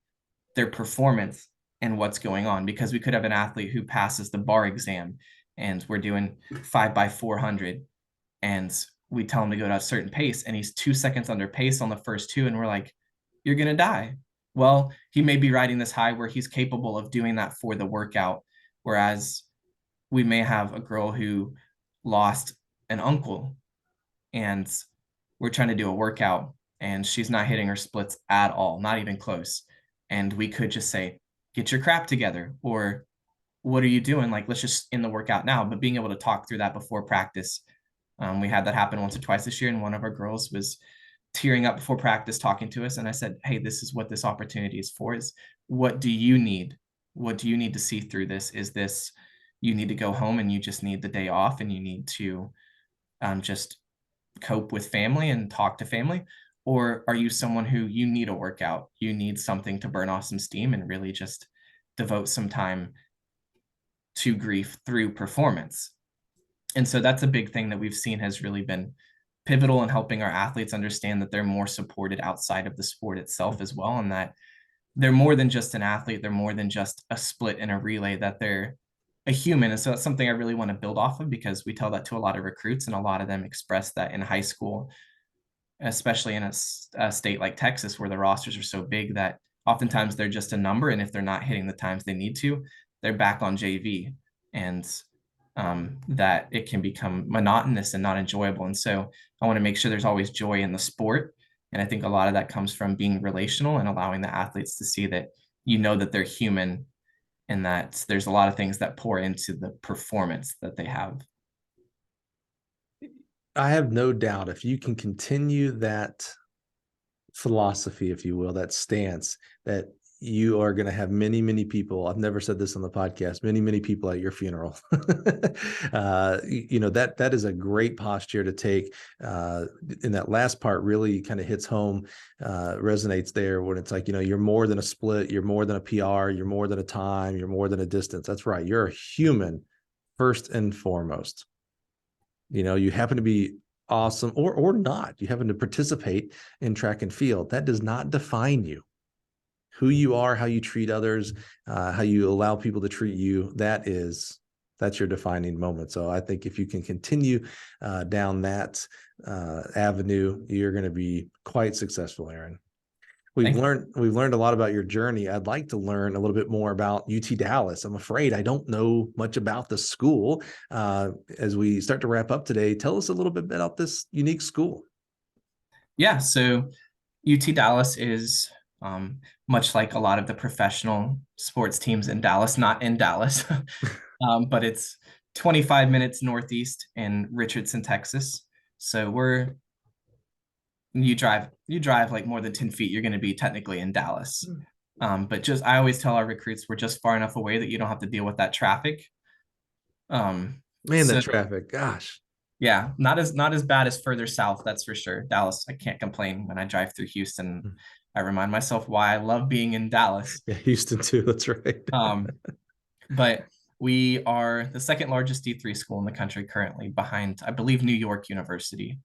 B: their performance and what's going on. Because we could have an athlete who passes the bar exam and we're doing 5x400 and we tell him to go at a certain pace and he's 2 seconds under pace on the first two, and we're like, you're going to die. Well, he may be riding this high where he's capable of doing that for the workout, whereas we may have a girl who lost an uncle and we're trying to do a workout and she's not hitting her splits at all, not even close. And we could just say, get your crap together, or what are you doing? Like, let's just end the workout now. But being able to talk through that before practice. We had that happen once or twice this year, and one of our girls was tearing up before practice talking to us. And I said, hey, this is what this opportunity is for. Is what do you need? What do you need to see through this? Is this you need to go home and you just need the day off and you need to just cope with family and talk to family? Or are you someone who you need a workout? You need something to burn off some steam and really just devote some time to grief through performance. And so that's a big thing that we've seen has really been pivotal in helping our athletes understand that they're more supported outside of the sport itself as well, and that they're more than just an athlete, they're more than just a split in a relay, that they're a human. And so that's something I really want to build off of, because we tell that to a lot of recruits, and a lot of them express that in high school, especially in a state like Texas where the rosters are so big that oftentimes they're just a number, and if they're not hitting the times they need to, they're back on JV, and that it can become monotonous and not enjoyable. And so I want to make sure there's always joy in the sport. And I think a lot of that comes from being relational and allowing the athletes to see that, that they're human, and that there's a lot of things that pour into the performance that they have.
A: I have no doubt if you can continue that philosophy, if you will, that stance, that you are going to have many, many people. I've never said this on the podcast, many, many people at your funeral. That is a great posture to take. And that last part really kind of hits home, resonates there, when it's like, you're more than a split, you're more than a PR, you're more than a time, you're more than a distance. That's right. You're a human first and foremost. You happen to be awesome or not. You happen to participate in track and field. That does not define you. Who you are, how you treat others, how you allow people to treat you, that's your defining moment. So I think if you can continue down that avenue, you're going to be quite successful, Aaron. We've learned a lot about your journey. I'd like to learn a little bit more about UT-Dallas. I'm afraid I don't know much about the school. As we start to wrap up today, tell us a little bit about this unique school.
B: Yeah, so UT-Dallas is much like a lot of the professional sports teams in Dallas, not in Dallas, but it's 25 minutes northeast in Richardson, Texas. So you drive like more than 10 feet, you're going to be technically in Dallas. But I always tell our recruits, we're just far enough away that you don't have to deal with that traffic.
A: The traffic, gosh.
B: Yeah, not as bad as further south, that's for sure. Dallas, I can't complain. When I drive through Houston, I remind myself why I love being in Dallas.
A: Yeah, Houston too, that's right.
B: But We are the second largest D3 school in the country currently, behind, I believe, New York University.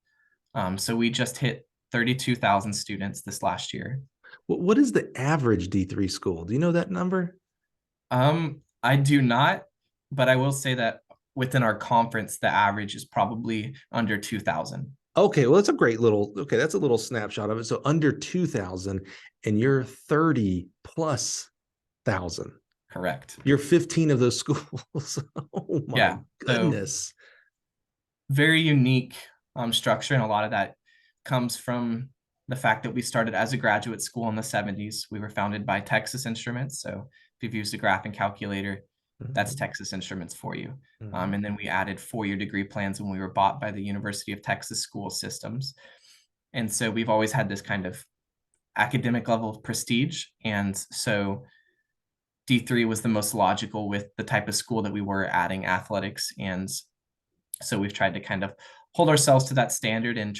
B: So we just hit 32,000 students this last year.
A: What is the average D3 school? Do you know that number?
B: I do not, but I will say that within our conference, the average is probably under 2,000.
A: Okay, well, that's a great little, okay, that's a little snapshot of it. So under 2,000 and you're 30 plus thousand.
B: Correct.
A: You're 15 of those schools. Oh my
B: Yeah. So
A: goodness.
B: very unique structure, and a lot of that comes from the fact that we started as a graduate school in the 70s. We were founded by Texas Instruments. So if you've used a graphing calculator, that's Texas Instruments for you. And then we added 4-year degree plans when we were bought by the University of Texas School Systems. And so we've always had this kind of academic level of prestige. And so D3 was the most logical with the type of school that we were, adding athletics. And so we've tried to kind of hold ourselves to that standard and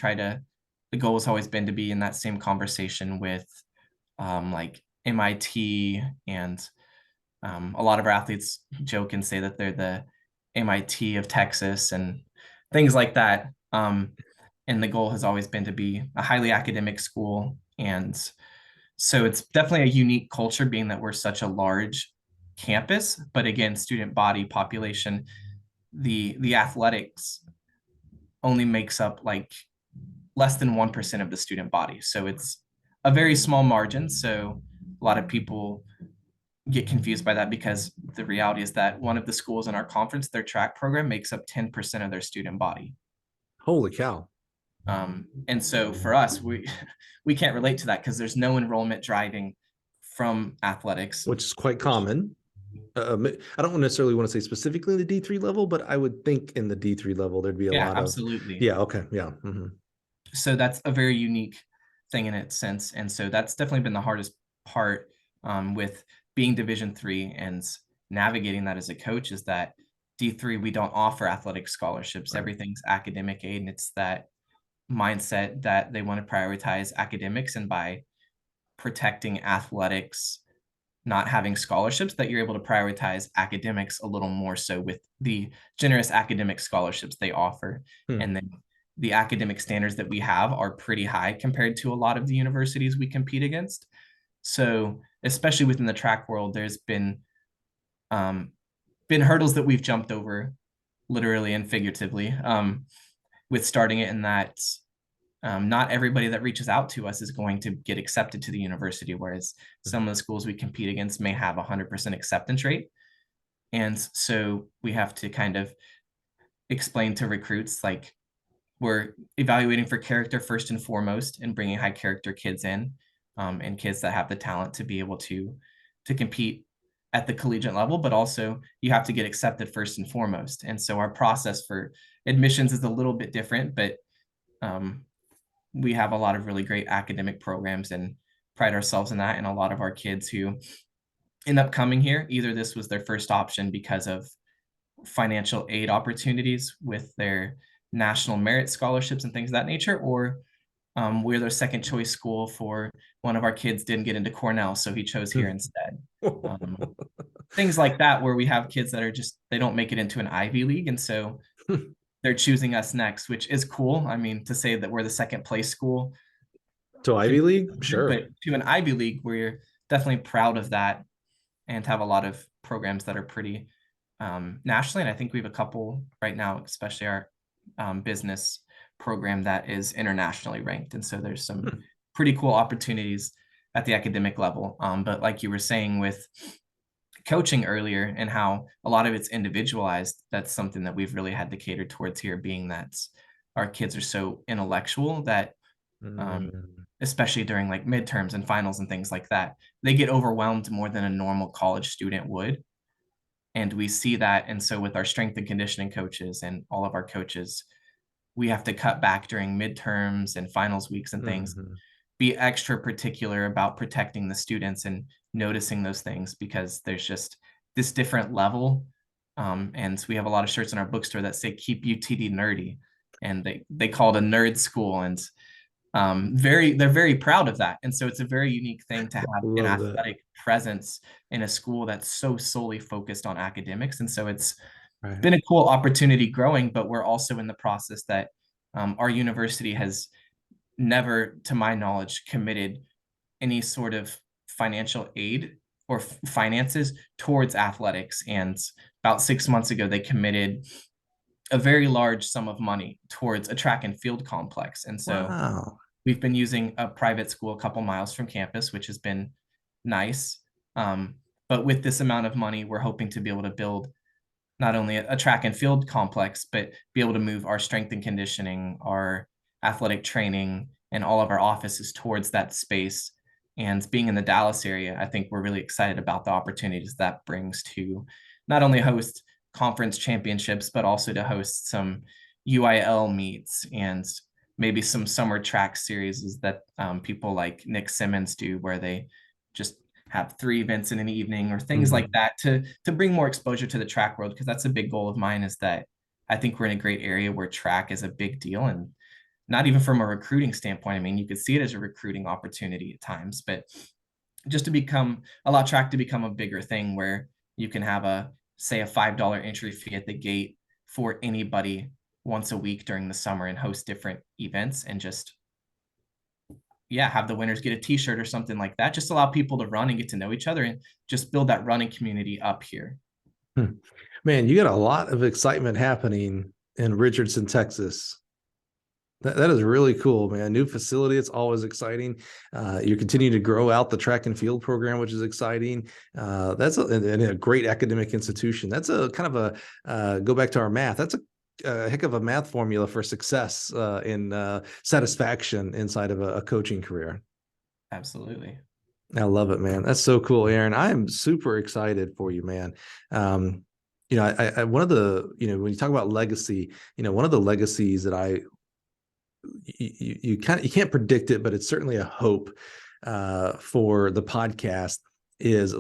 B: the goal has always been to be in that same conversation with like MIT, and a lot of our athletes joke and say that they're the MIT of Texas and things like that. And the goal has always been to be a highly academic school. And so it's definitely a unique culture, being that we're such a large campus, but again, student body population, the athletics only makes up like less than 1% of the student body. So it's a very small margin. So a lot of people get confused by that, because the reality is that one of the schools in our conference, their track program makes up 10% of their student body.
A: Holy cow.
B: And so for us, we can't relate to that because there's no enrollment driving from athletics,
A: Which is quite common. I don't necessarily want to say specifically in the D3 level, but I would think in the D3 level, there'd be a
B: Yeah,
A: lot
B: absolutely.
A: of, yeah. Okay. Yeah.
B: So that's a very unique thing in its sense. And so that's definitely been the hardest part with being Division III and navigating that as a coach, is that D3, we don't offer athletic scholarships.
A: Right.
B: Everything's academic aid. And it's that mindset that they want to prioritize academics, and by protecting athletics not having scholarships, that you're able to prioritize academics a little more so with the generous academic scholarships they offer. And then the academic standards that we have are pretty high compared to a lot of the universities we compete against. So especially within the track world, there's been hurdles that we've jumped over, literally and figuratively, with starting it, in that not everybody that reaches out to us is going to get accepted to the university, whereas some of the schools we compete against may have 100% acceptance rate. And so we have to kind of explain to recruits, like, we're evaluating for character first and foremost, and bringing high character kids in, and kids that have the talent to be able to compete at the collegiate level, but also you have to get accepted first and foremost. And so our process for admissions is a little bit different, but we have a lot of really great academic programs and pride ourselves in that. And a lot of our kids who end up coming here, either this was their first option because of financial aid opportunities with their national merit scholarships and things of that nature, or we're their second choice school for one of our kids didn't get into Cornell, so he chose here instead. Things like that, where we have kids that are just, they don't make it into an Ivy League, and so they're choosing us next, which is cool. I mean, to say that we're the second place school
A: To Ivy League, sure.
B: but to an Ivy League, we're definitely proud of that, and have a lot of programs that are pretty nationally. And I think we have a couple right now, especially our business program, that is internationally ranked. And so there's some pretty cool opportunities at the academic level. But like you were saying with coaching earlier, and how a lot of it's individualized, that's something that we've really had to cater towards here, being that our kids are so intellectual that especially during like midterms and finals and things like that, they get overwhelmed more than a normal college student would. And we see that. And so with our strength and conditioning coaches and all of our coaches, we have to cut back during midterms and finals weeks and things, be extra particular about protecting the students and noticing those things, because there's just this different level. And we have a lot of shirts in our bookstore that say keep UTD nerdy, and they call it a nerd school. And they're very proud of that. And so it's a very unique thing to have an
A: Love that.
B: athletic presence in a school that's so solely focused on academics. And so it's
A: Right.
B: been a cool opportunity growing, but we're also in the process that our university has never, to my knowledge, committed any sort of financial aid or finances towards athletics. And about 6 months ago, they committed a very large sum of money towards a track and field complex. And so
A: Wow.
B: we've been using a private school a couple miles from campus, which has been nice. But with this amount of money, we're hoping to be able to build not only a track and field complex, but be able to move our strength and conditioning, our athletic training, and all of our offices towards that space. And being in the Dallas area, I think we're really excited about the opportunities that brings to not only host conference championships, but also to host some UIL meets and maybe some summer track series that people like Nick Simmons do, where they just have 3 events in an evening or things like
A: Mhm.
B: that to bring more exposure to the track world, because that's a big goal of mine, is that I think we're in a great area where track is a big deal. And not even from a recruiting standpoint, I mean, you could see it as a recruiting opportunity at times, but just to become allow track to become a bigger thing where you can have a say a $5 entry fee at the gate for anybody once a week during the summer and host different events and just yeah, have the winners get a t-shirt or something like that. Just allow people to run and get to know each other and just build that running community up here.
A: Hmm. Man, you got a lot of excitement happening in Richardson, Texas. That is really cool, man. New facility, it's always exciting. You're continuing to grow out the track and field program, which is exciting. That's and a great academic institution. That's a kind of a go back to our math. That's a heck of a math formula for success in satisfaction inside of a coaching career.
B: Absolutely.
A: I love it, man. That's so cool, Aaron. I am super excited for you, man. Um, one of the, when you talk about legacy, one of the legacies that you can't predict it, but it's certainly a hope for the podcast is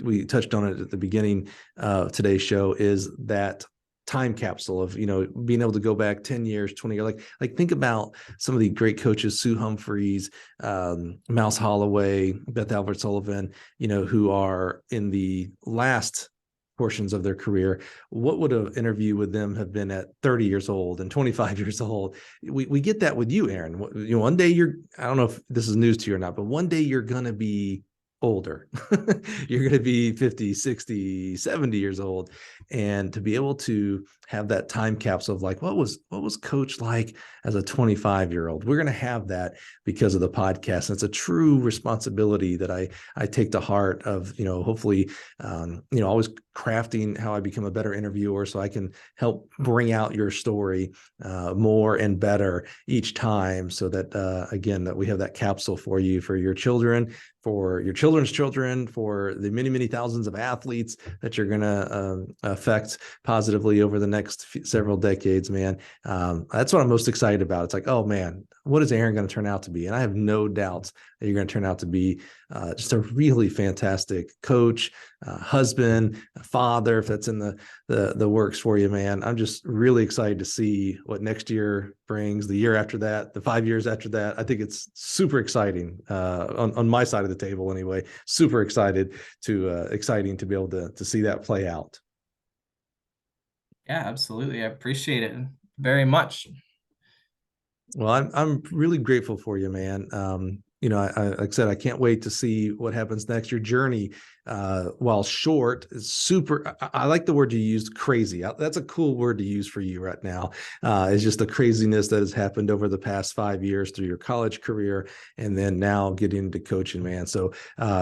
A: we touched on it at the beginning of today's show is that time capsule of being able to go back 10 years 20 years like think about some of the great coaches, Sue Humphreys, Mouse Holloway, Beth Albert Sullivan, who are in the last portions of their career. What would an interview with them have been at 30 years old and 25 years old? We get that with you, Aaron. One day I don't know if this is news to you or not, but one day you're going to be older. You're going to be 50, 60, 70 years old. And to be able to have that time capsule of like, what was coach like as a 25-year-old? We're going to have that because of the podcast. And it's a true responsibility that I take to heart of, hopefully, always crafting how I become a better interviewer so I can help bring out your story more and better each time so that, again, that we have that capsule for you, for your children, for your children's children, for the many, many thousands of athletes that you're going to affect positively over the next several decades, man. That's what I'm most excited about. It's like, oh man, what is Aaron going to turn out to be? And I have no doubts that you're going to turn out to be just a really fantastic coach, husband, father, if that's in the works for you, man. I'm just really excited to see what next year brings, the year after that, the 5 years after that. I think it's super exciting on my side of the table anyway. Super excited exciting to be able to see that play out.
B: Yeah, absolutely. I appreciate it very much.
A: Well, I'm really grateful for you, man. Like I said, I can't wait to see what happens next. Your journey, while short, is super. I like the word you used, crazy. That's a cool word to use for you right now. It's just the craziness that has happened over the past 5 years through your college career, and then now getting into coaching, man. So,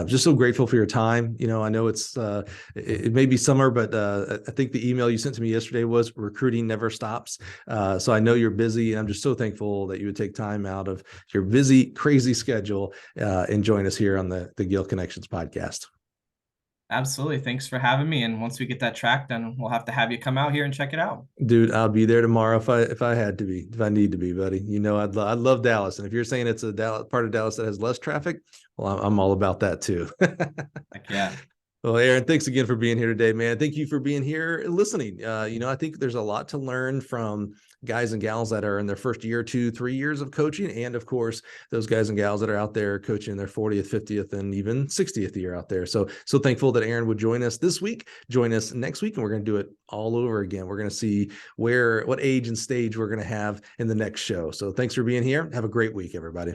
A: just so grateful for your time. I know it may be summer, but I think the email you sent to me yesterday was recruiting never stops. So I know you're busy, and I'm just so thankful that you would take time out of your busy, crazy schedule and join us here on the Gill Connections podcast.
B: Absolutely. Thanks for having me. And once we get that track done, we'll have to have you come out here and check it out.
A: Dude, I'll be there tomorrow if I had to be, if I need to be, buddy. I'd love Dallas, and if you're saying it's a part of Dallas that has less traffic, well, I'm all about that too.
B: Like, yeah.
A: Well, Aaron, thanks again for being here today, man. Thank you for being here listening. I think there's a lot to learn from guys and gals that are in their first year, 2, 3 years of coaching. And of course, those guys and gals that are out there coaching their 40th, 50th, and even 60th year out there. So thankful that Aaron would join us this week, join us next week, and we're going to do it all over again. We're going to see what age and stage we're going to have in the next show. So thanks for being here. Have a great week, everybody.